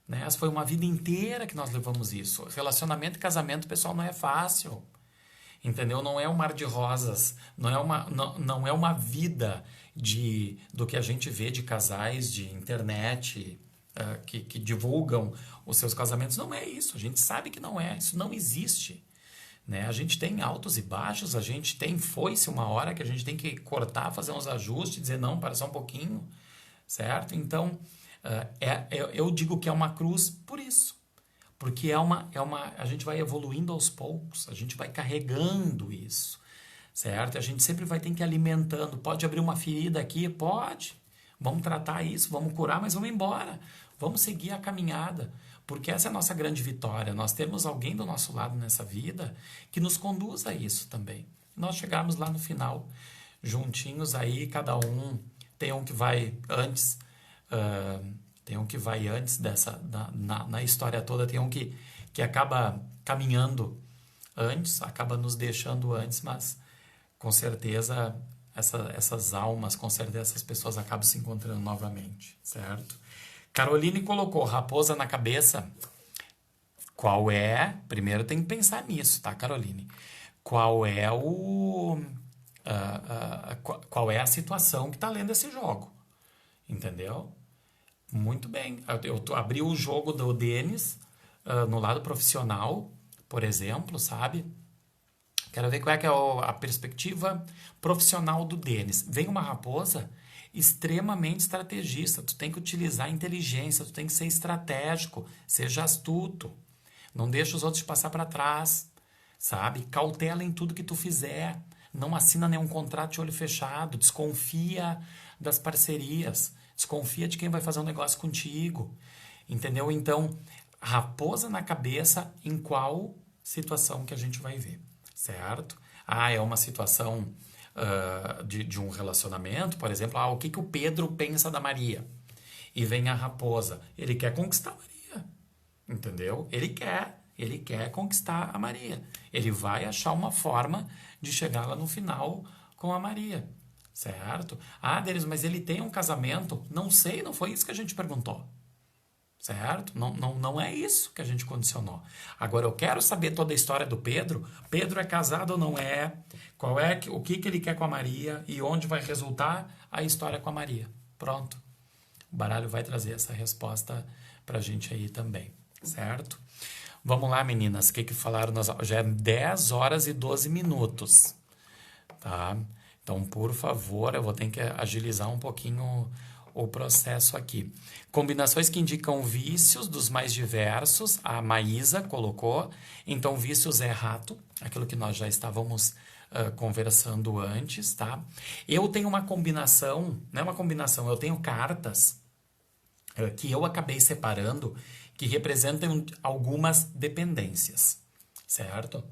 né? Foi uma vida inteira que nós levamos isso. Relacionamento e casamento, pessoal, não é fácil. Entendeu? Não é um mar de rosas, não é uma vida do que a gente vê de casais de internet que divulgam os seus casamentos. Não é isso, a gente sabe que não é, isso não existe. Né? A gente tem altos e baixos, a gente tem foice uma hora que a gente tem que cortar, fazer uns ajustes, dizer não, para só um pouquinho, certo? Então, eu digo que é uma cruz por isso. Porque a gente vai evoluindo aos poucos, a gente vai carregando isso, certo? A gente sempre vai ter que ir alimentando. Pode abrir uma ferida aqui? Pode. Vamos tratar isso, vamos curar, mas vamos embora. Vamos seguir a caminhada. Porque essa é a nossa grande vitória. Nós temos alguém do nosso lado nessa vida que nos conduz a isso também. Nós chegamos lá no final, juntinhos aí, cada um tem um que vai antes. Tem um que vai antes na história toda, tem um que acaba caminhando antes, acaba nos deixando antes, mas com certeza essas almas, com certeza essas pessoas acabam se encontrando novamente, certo? Caroline colocou raposa na cabeça. Qual é? Primeiro tem que pensar nisso, tá, Caroline? Qual é qual é a situação que está lendo esse jogo? Entendeu? Muito bem. Eu abri o jogo do Denis no lado profissional, por exemplo, sabe? Quero ver qual é que é a perspectiva profissional do Denis. Vem uma raposa extremamente estrategista. Tu tem que utilizar a inteligência, tu tem que ser estratégico, seja astuto. Não deixa os outros te passar para trás, sabe? Cautela em tudo que tu fizer. Não assina nenhum contrato de olho fechado. Desconfia das parcerias. Desconfia de quem vai fazer um negócio contigo. Entendeu? Então, raposa na cabeça em qual situação que a gente vai ver, certo? É uma situação de um relacionamento, por exemplo. O que o Pedro pensa da Maria? E vem a raposa. Ele quer conquistar a Maria. Entendeu? Ele quer conquistar a Maria. Ele vai achar uma forma de chegar lá no final com a Maria. Certo? Denis, mas ele tem um casamento? Não sei, não foi isso que a gente perguntou. Certo? Não é isso que a gente condicionou. Agora, eu quero saber toda a história do Pedro. Pedro é casado ou não é? O que ele quer com a Maria e onde vai resultar a história com a Maria. Pronto. O baralho vai trazer essa resposta pra gente aí também. Certo? Vamos lá, meninas. O que falaram? Já é 10 horas e 12 minutos. Tá? Então, por favor, eu vou ter que agilizar um pouquinho o processo aqui. Combinações que indicam vícios dos mais diversos. A Maísa colocou. Então, vícios é rato, aquilo que nós já estávamos conversando antes, tá? Eu tenho uma combinação, não é uma combinação, eu tenho cartas que eu acabei separando que representam algumas dependências, certo?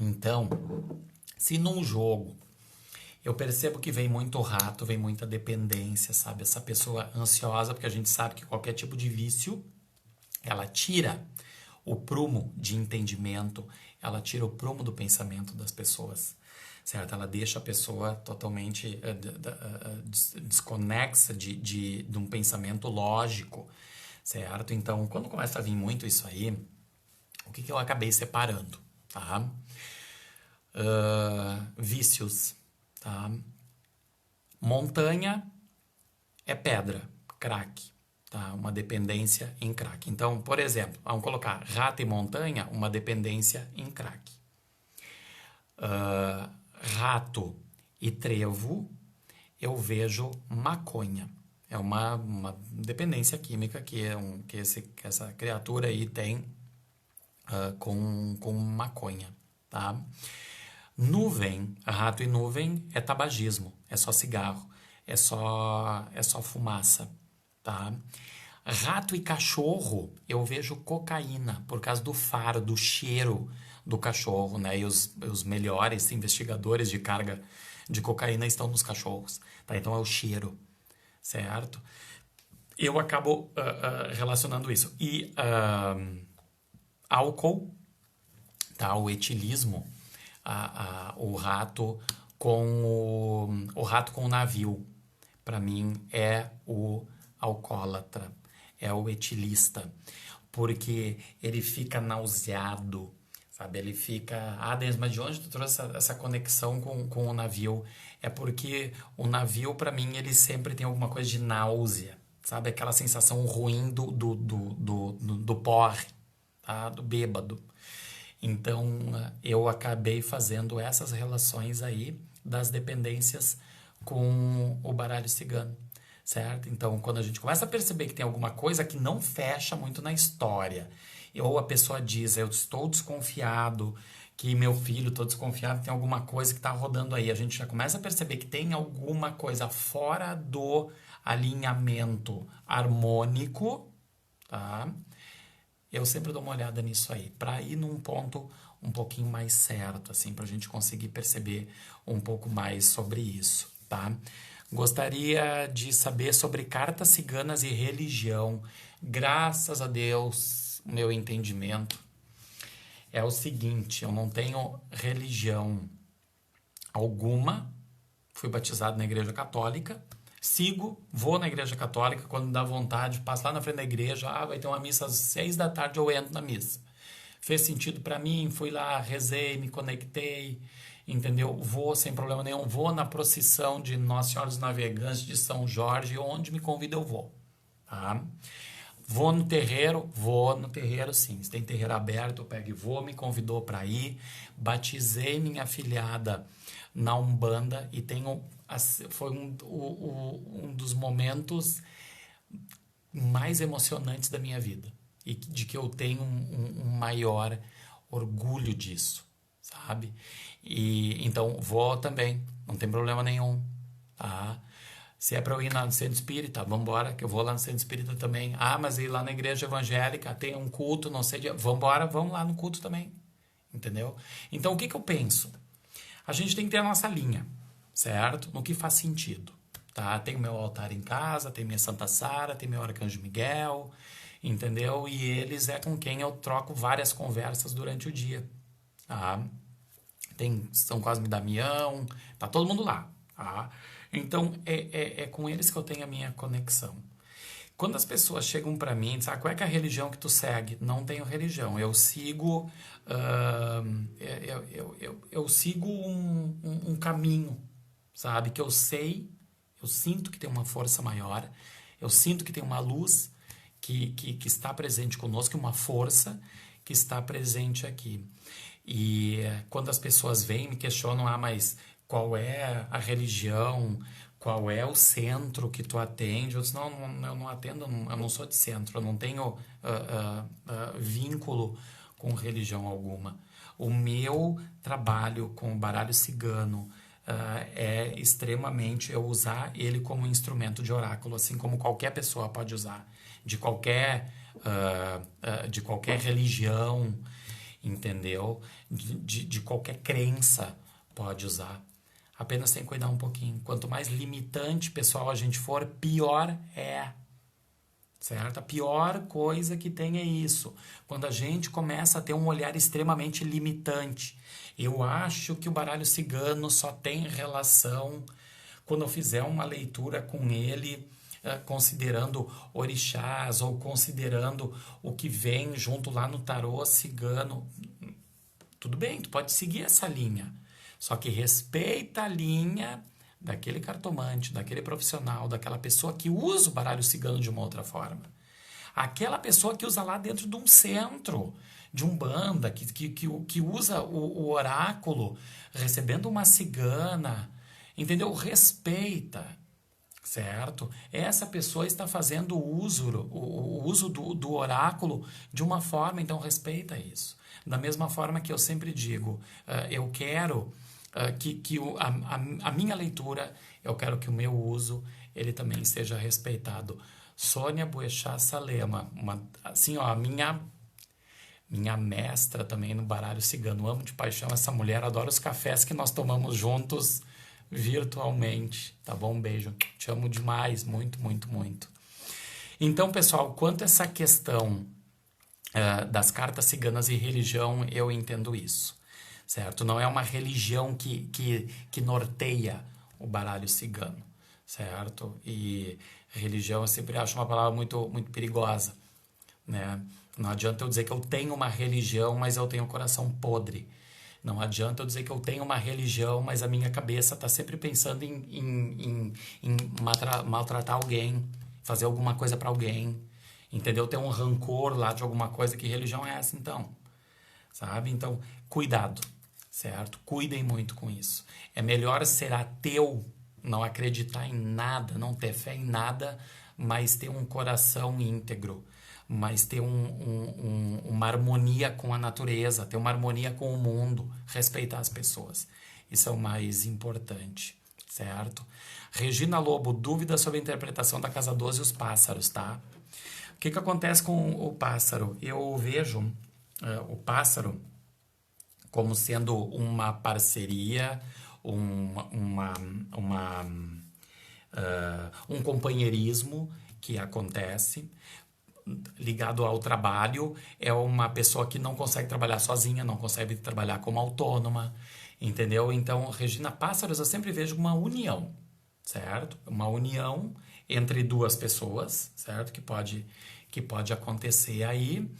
Então, se num jogo eu percebo que vem muito rato, vem muita dependência, sabe? Essa pessoa ansiosa, porque a gente sabe que qualquer tipo de vício, ela tira o prumo de entendimento, ela tira o prumo do pensamento das pessoas, certo? Ela deixa a pessoa totalmente desconexa de um pensamento lógico, certo? Então, quando começa a vir muito isso aí, o que eu acabei separando, tá? Vícios, tá? Montanha é pedra, crack, tá? Uma dependência em crack. Então, por exemplo, vamos colocar rato e montanha, uma dependência em crack. Rato e trevo, eu vejo maconha. É uma dependência química que essa criatura aí tem com maconha, tá? Nuvem, rato e nuvem é tabagismo, é só cigarro, é só fumaça, tá? Rato e cachorro, eu vejo cocaína, por causa do faro, do cheiro do cachorro, né? E os melhores investigadores de carga de cocaína estão nos cachorros, tá? Então é o cheiro, certo? Eu acabo relacionando isso. E álcool, tá? O etilismo, o rato com o rato com o navio, para mim é o alcoólatra, é o etilista, porque ele fica nauseado, sabe? Ele fica... Ah, Denis, mas de onde tu trouxe essa conexão com o navio? É porque o navio, para mim, ele sempre tem alguma coisa de náusea, sabe? Aquela sensação ruim do porre, tá? Do bêbado. Então, eu acabei fazendo essas relações aí das dependências com o baralho cigano, certo? Então, quando a gente começa a perceber que tem alguma coisa que não fecha muito na história, ou a pessoa diz, eu estou desconfiado, que meu filho, estou desconfiado, tem alguma coisa que está rodando aí, a gente já começa a perceber que tem alguma coisa fora do alinhamento harmônico, tá? Eu sempre dou uma olhada nisso aí, para ir num ponto um pouquinho mais certo, assim, para a gente conseguir perceber um pouco mais sobre isso, tá? Gostaria de saber sobre cartas ciganas e religião. Graças a Deus, meu entendimento é o seguinte: eu não tenho religião alguma, fui batizado na igreja católica, sigo, vou na igreja católica, quando dá vontade, passo lá na frente da igreja, vai ter uma missa às 6 da tarde, eu entro na missa. Fez sentido para mim, fui lá, rezei, me conectei, entendeu? Vou sem problema nenhum, vou na procissão de Nossa Senhora dos Navegantes de São Jorge, onde me convida eu vou, tá? Vou no terreiro sim, se tem terreiro aberto eu pego e vou, me convidou para ir, batizei minha afilhada na Umbanda e foi um dos momentos mais emocionantes da minha vida e de que eu tenho um maior orgulho disso, sabe? E então vou também, não tem problema nenhum, tá? Se é para eu ir no centro espírita, vamos embora, que eu vou lá no centro espírita também. Ah, mas ir lá na igreja evangélica, tem um culto, não sei, vamos embora, vamos lá no culto também, entendeu? Então o que eu penso? A gente tem que ter a nossa linha, certo? No que faz sentido, tá? Tem o meu altar em casa, tem minha Santa Sara, tem meu Arcanjo Miguel, entendeu? E eles é com quem eu troco várias conversas durante o dia, tá? Tem São Cosme e Damião, tá todo mundo lá, tá? Então, é com eles que eu tenho a minha conexão. Quando as pessoas chegam para mim e dizem, qual é que é a religião que tu segue? Não tenho religião, eu sigo eu sigo um caminho, sabe? Que eu sei, eu sinto que tem uma força maior, eu sinto que tem uma luz que está presente conosco, uma força que está presente aqui. E quando as pessoas vêm e me questionam, mas qual é a religião, qual é o centro que tu atende? Eu disse, não, eu não atendo, eu não sou de centro, eu não tenho vínculo com religião alguma. O meu trabalho com o baralho cigano é extremamente eu usar ele como instrumento de oráculo, assim como qualquer pessoa pode usar, de qualquer religião, entendeu? De qualquer crença pode usar. Apenas tem que cuidar um pouquinho. Quanto mais limitante, pessoal, a gente for, pior é. Certo? A pior coisa que tem é isso. Quando a gente começa a ter um olhar extremamente limitante. Eu acho que o baralho cigano só tem relação quando eu fizer uma leitura com ele, considerando orixás ou considerando o que vem junto lá no tarô cigano. Tudo bem, tu pode seguir essa linha. Só que respeita a linha daquele cartomante, daquele profissional, daquela pessoa que usa o baralho cigano de uma outra forma. Aquela pessoa que usa lá dentro de um centro, de Umbanda, que usa o oráculo, recebendo uma cigana, entendeu? Respeita, certo? Essa pessoa está fazendo o uso do oráculo de uma forma, então respeita isso. Da mesma forma que eu sempre digo, eu quero a minha leitura, eu quero que o meu uso, ele também seja respeitado. Sônia Boechat Salema, assim, ó, a minha mestra também no baralho cigano. Amo de paixão essa mulher, adoro os cafés que nós tomamos juntos virtualmente, tá bom? Um beijo, te amo demais, muito, muito, muito. Então, pessoal, quanto a essa questão das cartas ciganas e religião, eu entendo isso, certo? Não é uma religião que norteia o baralho cigano, certo? E religião eu sempre acho uma palavra muito, muito perigosa, né? Não adianta eu dizer que eu tenho uma religião, mas eu tenho um coração podre. Não adianta eu dizer que eu tenho uma religião, mas a minha cabeça está sempre pensando em maltratar alguém, fazer alguma coisa para alguém, entendeu? Ter um rancor lá de alguma coisa. Que religião é essa, então? Sabe? Então, cuidado, certo? Cuidem muito com isso. É melhor ser ateu, não acreditar em nada, não ter fé em nada, mas ter um coração íntegro, mas ter uma harmonia com a natureza, ter uma harmonia com o mundo, respeitar as pessoas. Isso é o mais importante, certo? Regina Lobo, dúvida sobre a interpretação da casa 12 e os pássaros, tá? O que acontece com o pássaro? Eu vejo o pássaro como sendo uma parceria, uma, uma, um companheirismo que acontece ligado ao trabalho. É uma pessoa que não consegue trabalhar sozinha, não consegue trabalhar como autônoma, entendeu? Então, Regina, pássaros eu sempre vejo uma união, certo? Uma união entre duas pessoas, certo? Que pode acontecer aí.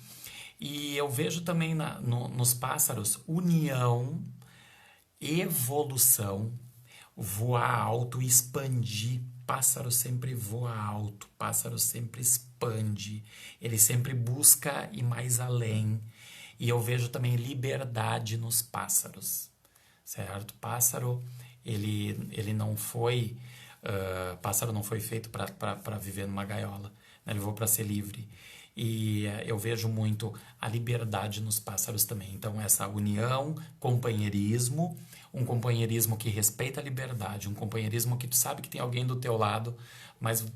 E eu vejo também nos pássaros união, evolução, voar alto e expandir. Pássaro sempre voa alto, pássaro sempre expande, ele sempre busca ir mais além. E eu vejo também liberdade nos pássaros, certo? Pássaro, ele não foi, pássaro não foi feito para viver numa gaiola, né? Ele voou para ser livre. E eu vejo muito a liberdade nos pássaros também. Então, essa união, companheirismo, um companheirismo que respeita a liberdade, um companheirismo que tu sabe que tem alguém do teu lado, mas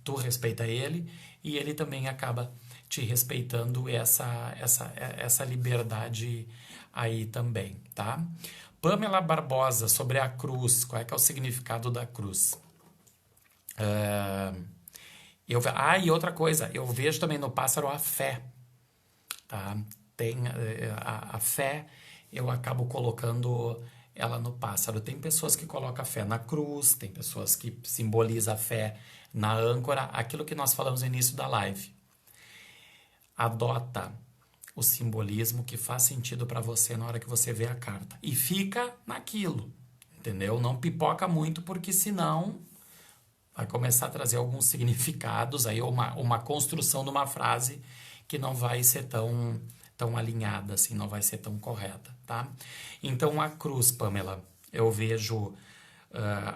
tu respeita ele e ele também acaba te respeitando essa liberdade aí também, tá? Pamela Barbosa, sobre a cruz, qual é que é o significado da cruz? E outra coisa, eu vejo também no pássaro a fé, tá? Tem a fé, eu acabo colocando ela no pássaro. Tem pessoas que colocam a fé na cruz, tem pessoas que simbolizam a fé na âncora, aquilo que nós falamos no início da live. Adota o simbolismo que faz sentido para você na hora que você vê a carta. E fica naquilo, entendeu? Não pipoca muito, porque senão vai começar a trazer alguns significados, aí uma construção de uma frase que não vai ser tão alinhada, assim, não vai ser tão correta, tá? Então, a cruz, Pamela, eu vejo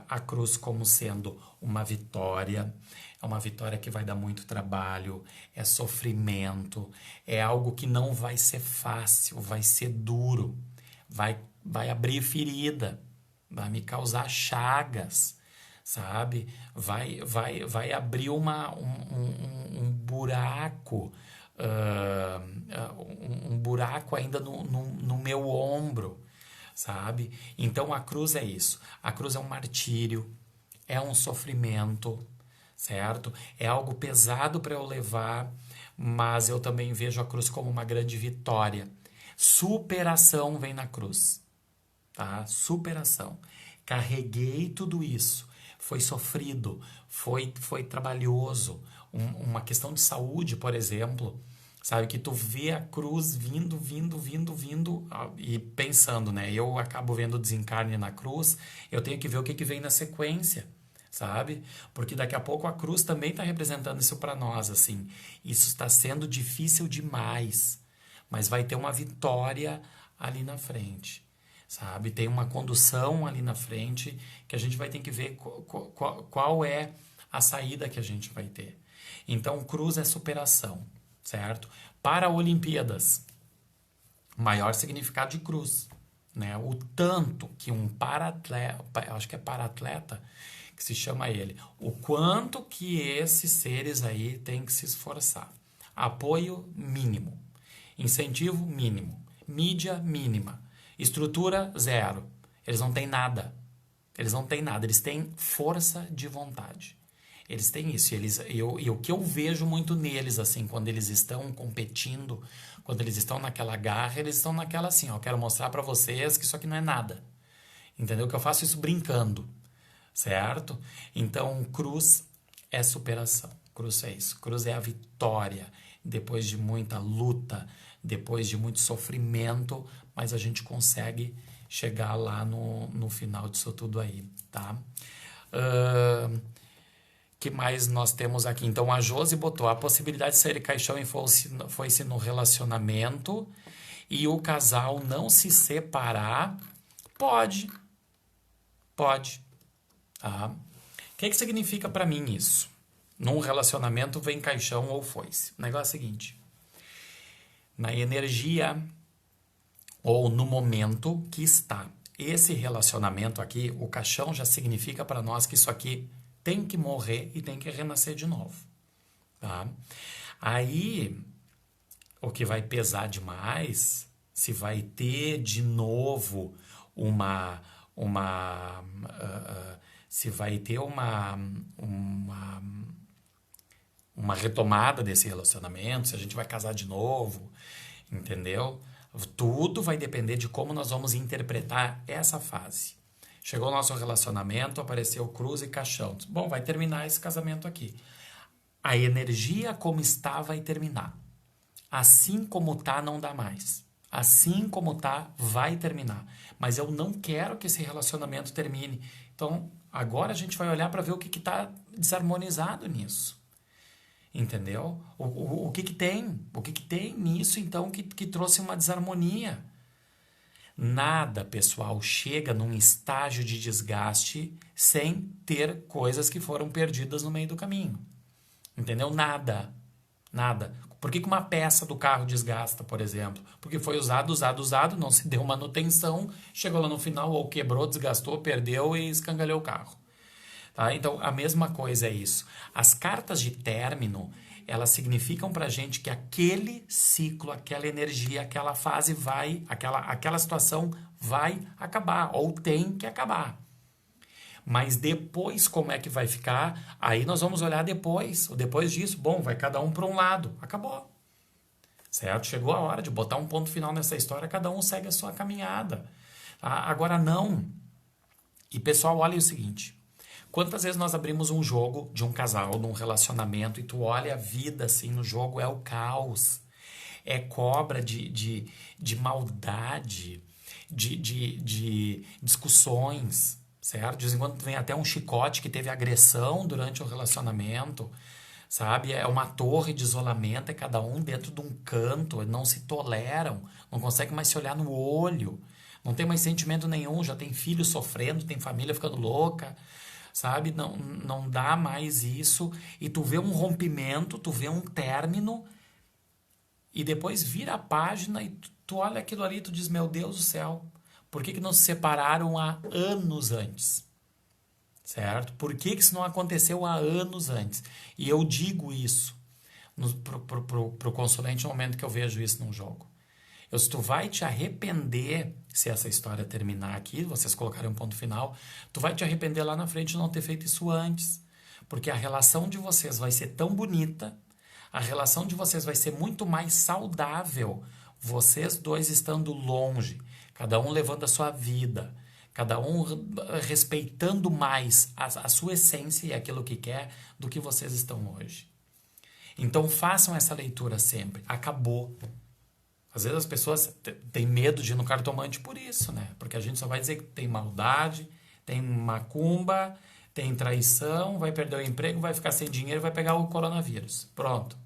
a cruz como sendo uma vitória, é uma vitória que vai dar muito trabalho, é sofrimento, é algo que não vai ser fácil, vai ser duro, vai abrir ferida, vai me causar chagas, sabe? Vai abrir um buraco, um buraco ainda no meu ombro, sabe? Então a cruz é isso. A cruz é um martírio, é um sofrimento, certo? É algo pesado para eu levar, mas eu também vejo a cruz como uma grande vitória. Superação vem na cruz, tá? Superação. Carreguei tudo isso. Foi sofrido, foi trabalhoso. Uma questão de saúde, por exemplo, sabe? Que tu vê a cruz vindo, e pensando, né? Eu acabo vendo o desencarne na cruz, eu tenho que ver o que vem na sequência, sabe? Porque daqui a pouco a cruz também está representando isso para nós, assim. Isso está sendo difícil demais, mas vai ter uma vitória ali na frente, sabe? Tem uma condução ali na frente que a gente vai ter que ver qual é a saída que a gente vai ter. Então, cruz é superação, certo? Para Olimpíadas, maior significado de cruz, né? O tanto que um para-atleta, acho que é para-atleta que se chama ele, o quanto que esses seres aí têm que se esforçar. Apoio mínimo, incentivo mínimo, mídia mínima, estrutura zero. Eles não têm nada. Eles não têm nada. Eles têm força de vontade. Eles têm isso. E o que eu vejo muito neles, assim, quando eles estão competindo, quando eles estão naquela garra, eles estão naquela assim, ó, eu quero mostrar pra vocês que isso aqui não é nada. Entendeu? Que eu faço isso brincando. certo? Então, cruz é superação. Cruz é isso. Cruz é a vitória. Depois de muita luta, depois de muito sofrimento, mas a gente consegue chegar lá no final disso tudo aí, tá? Que mais nós temos aqui? Então, a Josi botou a possibilidade de sair caixão e foi-se no relacionamento e o casal não se separar. Pode, tá? O que significa para mim isso? Num relacionamento vem caixão ou foi-se. O negócio é o seguinte: na energia ou no momento que está esse relacionamento aqui, o caixão já significa para nós que isso aqui tem que morrer e tem que renascer de novo, tá? Aí, o que vai pesar demais, se vai ter de novo se vai ter uma retomada desse relacionamento, se a gente vai casar de novo, entendeu? Tudo vai depender de como nós vamos interpretar essa fase. Chegou o nosso relacionamento, apareceu cruz e caixão. Bom, vai terminar esse casamento aqui. A energia como está vai terminar. Assim como tá, não dá mais. Assim como tá, vai terminar. Mas eu não quero que esse relacionamento termine. Então, agora a gente vai olhar para ver o que está desarmonizado nisso. Entendeu? O que tem? O que tem nisso, então, que trouxe uma desarmonia? Nada, pessoal, chega num estágio de desgaste sem ter coisas que foram perdidas no meio do caminho. Entendeu? Nada. Nada. Por que uma peça do carro desgasta, por exemplo? Porque foi usado, não se deu manutenção, chegou lá no final, ou quebrou, desgastou, perdeu e escangalhou o carro. Tá? Então, a mesma coisa é isso. As cartas de término, elas significam pra gente que aquele ciclo, aquela energia, aquela fase aquela situação vai acabar, ou tem que acabar. Mas depois, como é que vai ficar? Aí nós vamos olhar depois. Depois disso, bom, vai cada um para um lado. Acabou. Certo? Chegou a hora de botar um ponto final nessa história, cada um segue a sua caminhada. Agora não. E pessoal, olha o seguinte. Quantas vezes nós abrimos um jogo de um casal, de um relacionamento, e tu olha a vida assim no jogo, é o caos. É cobra de maldade, de discussões, certo? De vez em quando vem até um chicote que teve agressão durante o relacionamento, sabe? É uma torre de isolamento, é cada um dentro de um canto, não se toleram, não conseguem mais se olhar no olho, não tem mais sentimento nenhum, já tem filho sofrendo, tem família ficando louca, sabe? Não dá mais isso. E tu vê um rompimento, tu vê um término, e depois vira a página e tu olha aquilo ali e tu diz, meu Deus do céu, por que não se separaram há anos antes? Certo? Por que isso não aconteceu há anos antes? E eu digo isso pro consulente no momento que eu vejo isso num jogo. Se tu vai te arrepender, se essa história terminar aqui, vocês colocarem um ponto final, tu vai te arrepender lá na frente de não ter feito isso antes. Porque a relação de vocês vai ser tão bonita, a relação de vocês vai ser muito mais saudável, vocês dois estando longe, cada um levando a sua vida, cada um respeitando mais a sua essência e aquilo que quer do que vocês estão hoje. Então façam essa leitura sempre. Acabou. Às vezes as pessoas têm medo de ir no cartomante por isso, né? Porque a gente só vai dizer que tem maldade, tem macumba, tem traição, vai perder o emprego, vai ficar sem dinheiro, vai pegar o coronavírus. Pronto.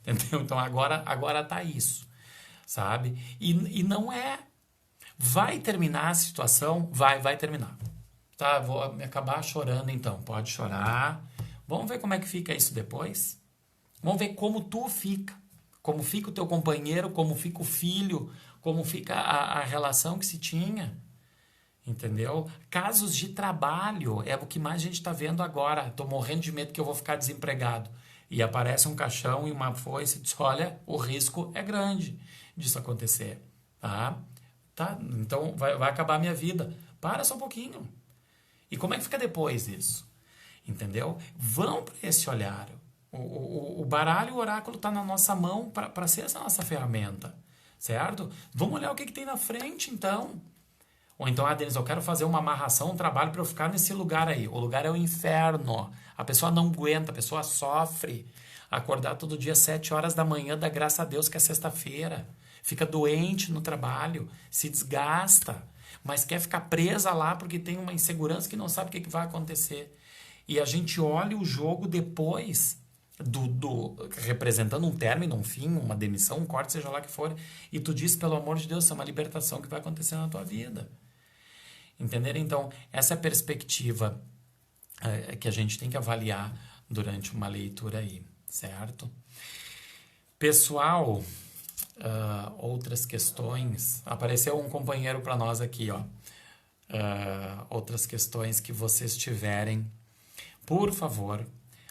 Entendeu? Então agora tá isso, sabe? E não é... Vai terminar a situação? Vai terminar. Tá, vou acabar chorando então. Pode chorar. Vamos ver como é que fica isso depois. Vamos ver como tu fica. Como fica o teu companheiro, como fica o filho, como fica a relação que se tinha. Entendeu? Casos de trabalho é o que mais a gente está vendo agora. Estou morrendo de medo que eu vou ficar desempregado. E aparece um caixão e uma foice e diz, olha, o risco é grande disso acontecer. Tá? Então vai acabar a minha vida. Para só um pouquinho. E como é que fica depois isso? Entendeu? Vão para esse olhar. O baralho, o oráculo está na nossa mão para ser essa nossa ferramenta, certo? Vamos olhar o que tem na frente, então. Ou então, Denise, eu quero fazer uma amarração, um trabalho para eu ficar nesse lugar aí. O lugar é o inferno. A pessoa não aguenta, a pessoa sofre. Acordar todo dia às 7 horas da manhã, dá graças a Deus que é sexta-feira. Fica doente no trabalho, se desgasta, mas quer ficar presa lá porque tem uma insegurança que não sabe o que vai acontecer. E a gente olha o jogo depois representando um término, um fim, uma demissão, um corte, seja lá que for, e tu diz, pelo amor de Deus, é uma libertação que vai acontecer na tua vida. Entenderam? Então, essa é a perspectiva que a gente tem que avaliar durante uma leitura aí, certo? Pessoal, outras questões. Apareceu um companheiro para nós aqui, ó. Outras questões que vocês tiverem, por favor,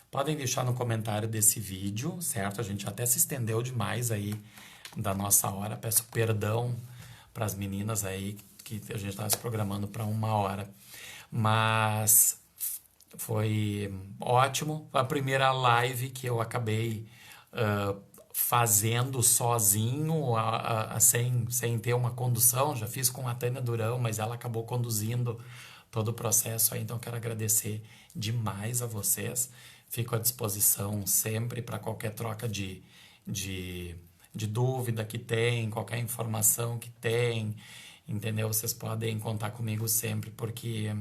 podem deixar no comentário desse vídeo, certo? A gente até se estendeu demais aí da nossa hora. Peço perdão para as meninas aí que a gente estava se programando para 1 hora. Mas foi ótimo. A primeira live que eu acabei fazendo sozinho, sem ter uma condução. Já fiz com a Tânia Durão, mas ela acabou conduzindo todo o processo aí. Então, quero agradecer demais a vocês. Fico à disposição sempre para qualquer troca de dúvida que tem, qualquer informação que tem, entendeu? Vocês podem contar comigo sempre, porque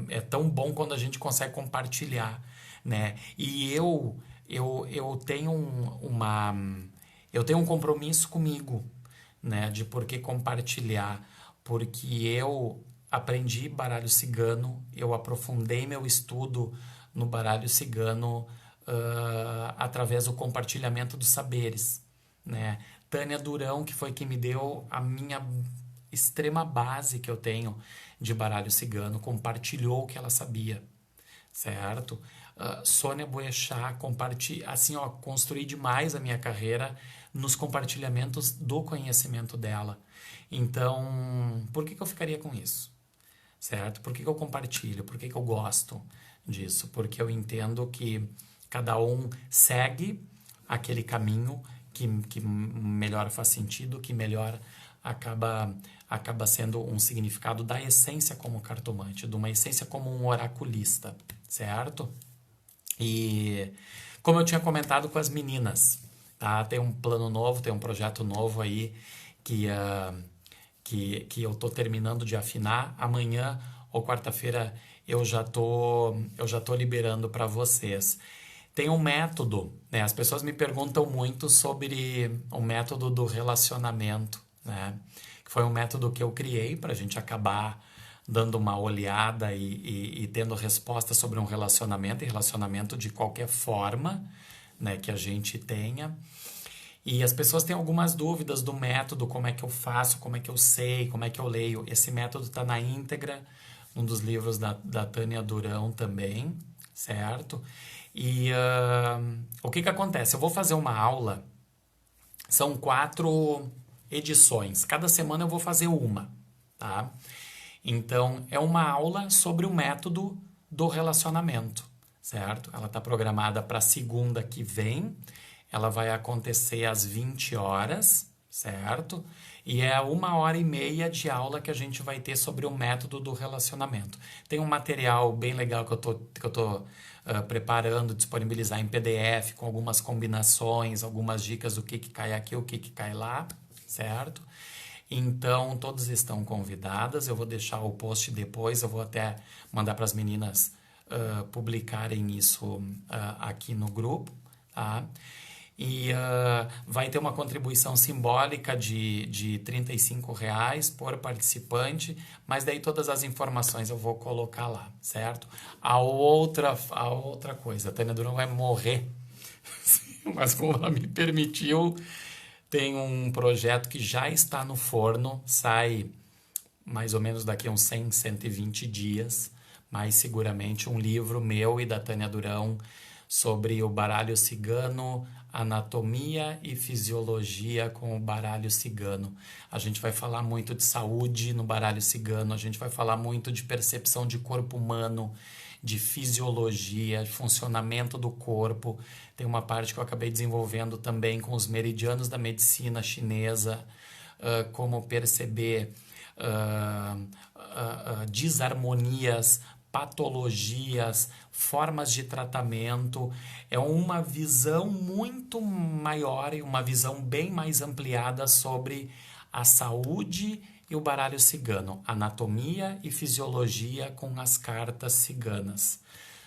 é tão bom quando a gente consegue compartilhar, né? E eu tenho eu tenho um compromisso comigo, né? De por que compartilhar, porque eu aprendi baralho cigano, eu aprofundei meu estudo no baralho cigano através do compartilhamento dos saberes, né? Tânia Durão, que foi quem me deu a minha extrema base que eu tenho de baralho cigano, compartilhou o que ela sabia, certo? Sônia Boechat, assim, ó, construí demais a minha carreira nos compartilhamentos do conhecimento dela. Então, por que eu ficaria com isso? Certo? Por que eu compartilho? Por que eu gosto disso? Porque eu entendo que cada um segue aquele caminho que melhor faz sentido, que melhor acaba sendo um significado da essência como cartomante, de uma essência como um oraculista, certo? E como eu tinha comentado com as meninas, tá? Tem um plano novo, tem um projeto novo aí que eu tô terminando de afinar. Amanhã ou quarta-feira eu já tô liberando para vocês. Tem um método, né? As pessoas me perguntam muito sobre o método do relacionamento, né? Que foi um método que eu criei para a gente acabar dando uma olhada e tendo resposta sobre um relacionamento, e relacionamento de qualquer forma, né, que a gente tenha. E as pessoas têm algumas dúvidas do método, como é que eu faço, como é que eu sei, como é que eu leio. Esse método está na íntegra, um dos livros da Tânia Durão também, certo? E o que acontece? Eu vou fazer uma aula, são 4 edições, cada semana eu vou fazer uma, tá? Então, é uma aula sobre o método do relacionamento, certo? Ela está programada para segunda que vem, ela vai acontecer às 20 horas, certo? E é 1h30 de aula que a gente vai ter sobre o método do relacionamento. Tem um material bem legal que eu tô preparando, disponibilizar em PDF, com algumas combinações, algumas dicas do que cai aqui, o que cai lá, certo? Então, todas estão convidadas. Eu vou deixar o post depois, eu vou até mandar para as meninas publicarem isso aqui no grupo, tá? E vai ter uma contribuição simbólica de R$ 35 por participante, mas daí todas as informações eu vou colocar lá, certo? A outra coisa, a Tânia Durão vai morrer, mas como ela me permitiu, tem um projeto que já está no forno, sai mais ou menos daqui a uns 100, 120 dias, mais seguramente um livro meu e da Tânia Durão sobre o baralho cigano, anatomia e fisiologia com o baralho cigano. A gente vai falar muito de saúde no baralho cigano, a gente vai falar muito de percepção de corpo humano, de fisiologia, de funcionamento do corpo. Tem uma parte que eu acabei desenvolvendo também com os meridianos da medicina chinesa, como perceber desarmonias, patologias, formas de tratamento. É uma visão muito maior e uma visão bem mais ampliada sobre a saúde e o baralho cigano, anatomia e fisiologia com as cartas ciganas,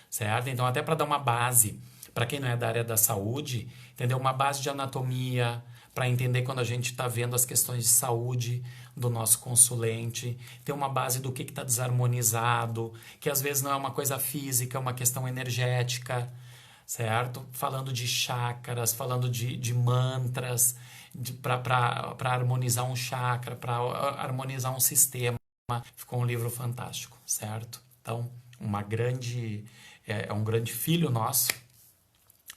certo? Então, até para dar uma base, para quem não é da área da saúde, entender uma base de anatomia, para entender quando a gente está vendo as questões de saúde do nosso consulente, ter uma base do que está desarmonizado, que às vezes não é uma coisa física, é uma questão energética, certo? Falando de chakras, falando de mantras, para harmonizar um chakra, para harmonizar um sistema. Ficou um livro fantástico, certo? Então, é um grande filho nosso,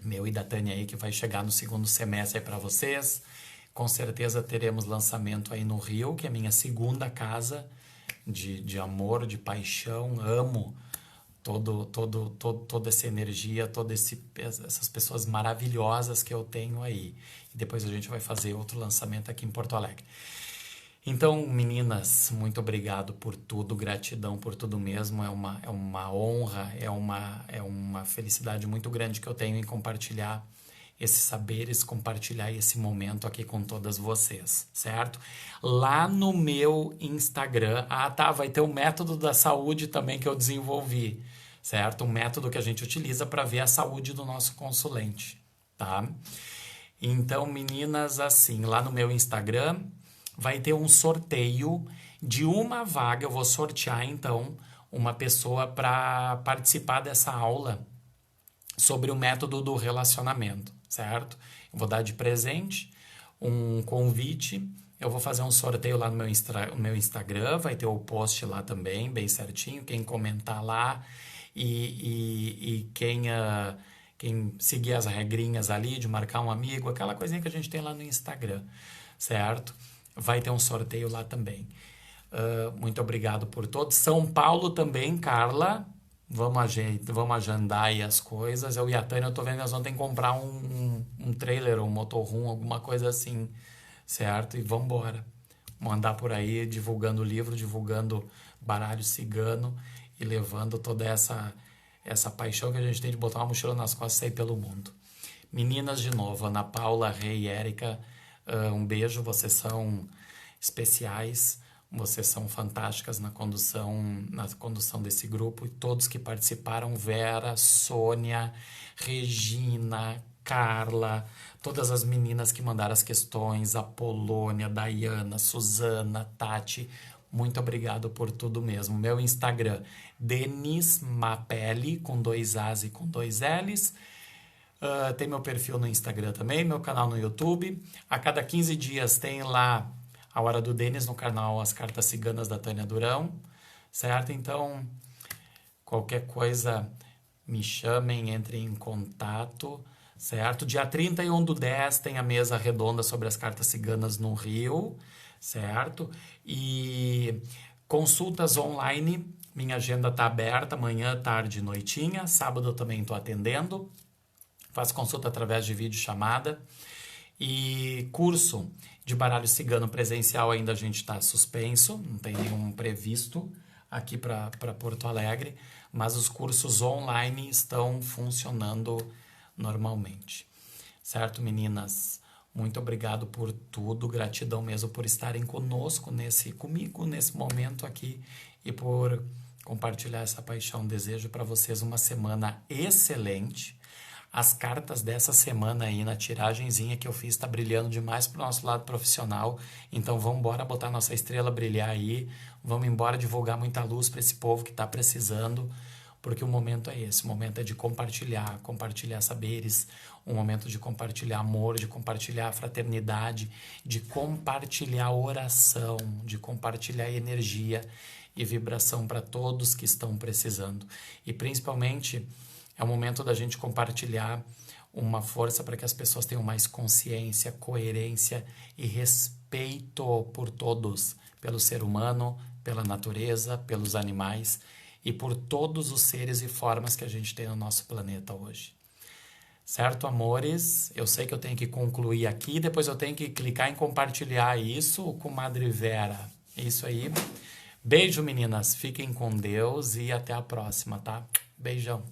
meu e da Tânia aí, que vai chegar no segundo semestre aí para vocês. Com certeza teremos lançamento aí no Rio, que é a minha segunda casa de amor, de paixão. Amo toda essa energia, essas pessoas maravilhosas que eu tenho aí. E depois a gente vai fazer outro lançamento aqui em Porto Alegre. Então, meninas, muito obrigado por tudo, gratidão por tudo mesmo. É uma honra, é uma felicidade muito grande que eu tenho em compartilhar esses saberes, compartilhar esse momento aqui com todas vocês, certo? Lá no meu Instagram, vai ter o método da saúde também que eu desenvolvi, certo? Um método que a gente utiliza para ver a saúde do nosso consulente, tá? Então, meninas, assim, lá no meu Instagram vai ter um sorteio de uma vaga. Eu vou sortear, então, uma pessoa para participar dessa aula sobre o método do relacionamento, certo? Eu vou dar de presente um convite. Eu vou fazer um sorteio lá no meu Instagram. Vai ter o post lá também, bem certinho. Quem comentar lá e quem seguir as regrinhas ali de marcar um amigo, aquela coisinha que a gente tem lá no Instagram, certo? Vai ter um sorteio lá também. Muito obrigado por todos. São Paulo também, Carla. Vamos agendar aí as coisas. Eu e a Tânia, eu tô vendo que nós vamos ter que comprar um trailer, um motorhome, alguma coisa assim, certo? E vamos embora. Vamos andar por aí divulgando o livro, divulgando baralho cigano e levando toda essa paixão que a gente tem de botar uma mochila nas costas e sair pelo mundo. Meninas, de novo, Ana Paula, Rei e Érica, um beijo, vocês são especiais, vocês são fantásticas na condução desse grupo, e todos que participaram, Vera, Sônia, Regina, Carla, todas as meninas que mandaram as questões, a Polônia, Dayana, Suzana, Tati, muito obrigado por tudo mesmo. Meu Instagram, Denis Mapelli, com 2 As e com 2 Ls. Tem meu perfil no Instagram também, meu canal no YouTube. A cada 15 dias tem lá a Hora do Denis no canal As Cartas Ciganas da Tânia Durão, certo? Então, qualquer coisa, me chamem, entrem em contato, certo? Dia 31/10 tem a mesa redonda sobre as cartas ciganas no Rio, certo? E consultas online, minha agenda está aberta, manhã, tarde e noitinha. Sábado eu também estou atendendo. Faço consulta através de videochamada. E curso de baralho cigano presencial ainda a gente está suspenso, não tem nenhum previsto aqui para Porto Alegre, mas os cursos online estão funcionando normalmente. Certo, meninas? Muito obrigado por tudo, gratidão mesmo por estarem comigo nesse momento aqui e por compartilhar essa paixão. Desejo para vocês uma semana excelente. As cartas dessa semana aí na tiragenzinha que eu fiz tá brilhando demais pro nosso lado profissional. Então vamos embora botar nossa estrela brilhar aí. Vamos embora divulgar muita luz para esse povo que tá precisando, porque o momento é esse. O momento é de compartilhar saberes, um momento de compartilhar amor, de compartilhar fraternidade, de compartilhar oração, de compartilhar energia e vibração para todos que estão precisando. E principalmente é o momento da gente compartilhar uma força para que as pessoas tenham mais consciência, coerência e respeito por todos, pelo ser humano, pela natureza, pelos animais e por todos os seres e formas que a gente tem no nosso planeta hoje. Certo, amores? Eu sei que eu tenho que concluir aqui, depois eu tenho que clicar em compartilhar isso com Madre Vera. É isso aí. Beijo, meninas. Fiquem com Deus e até a próxima, tá? Beijão.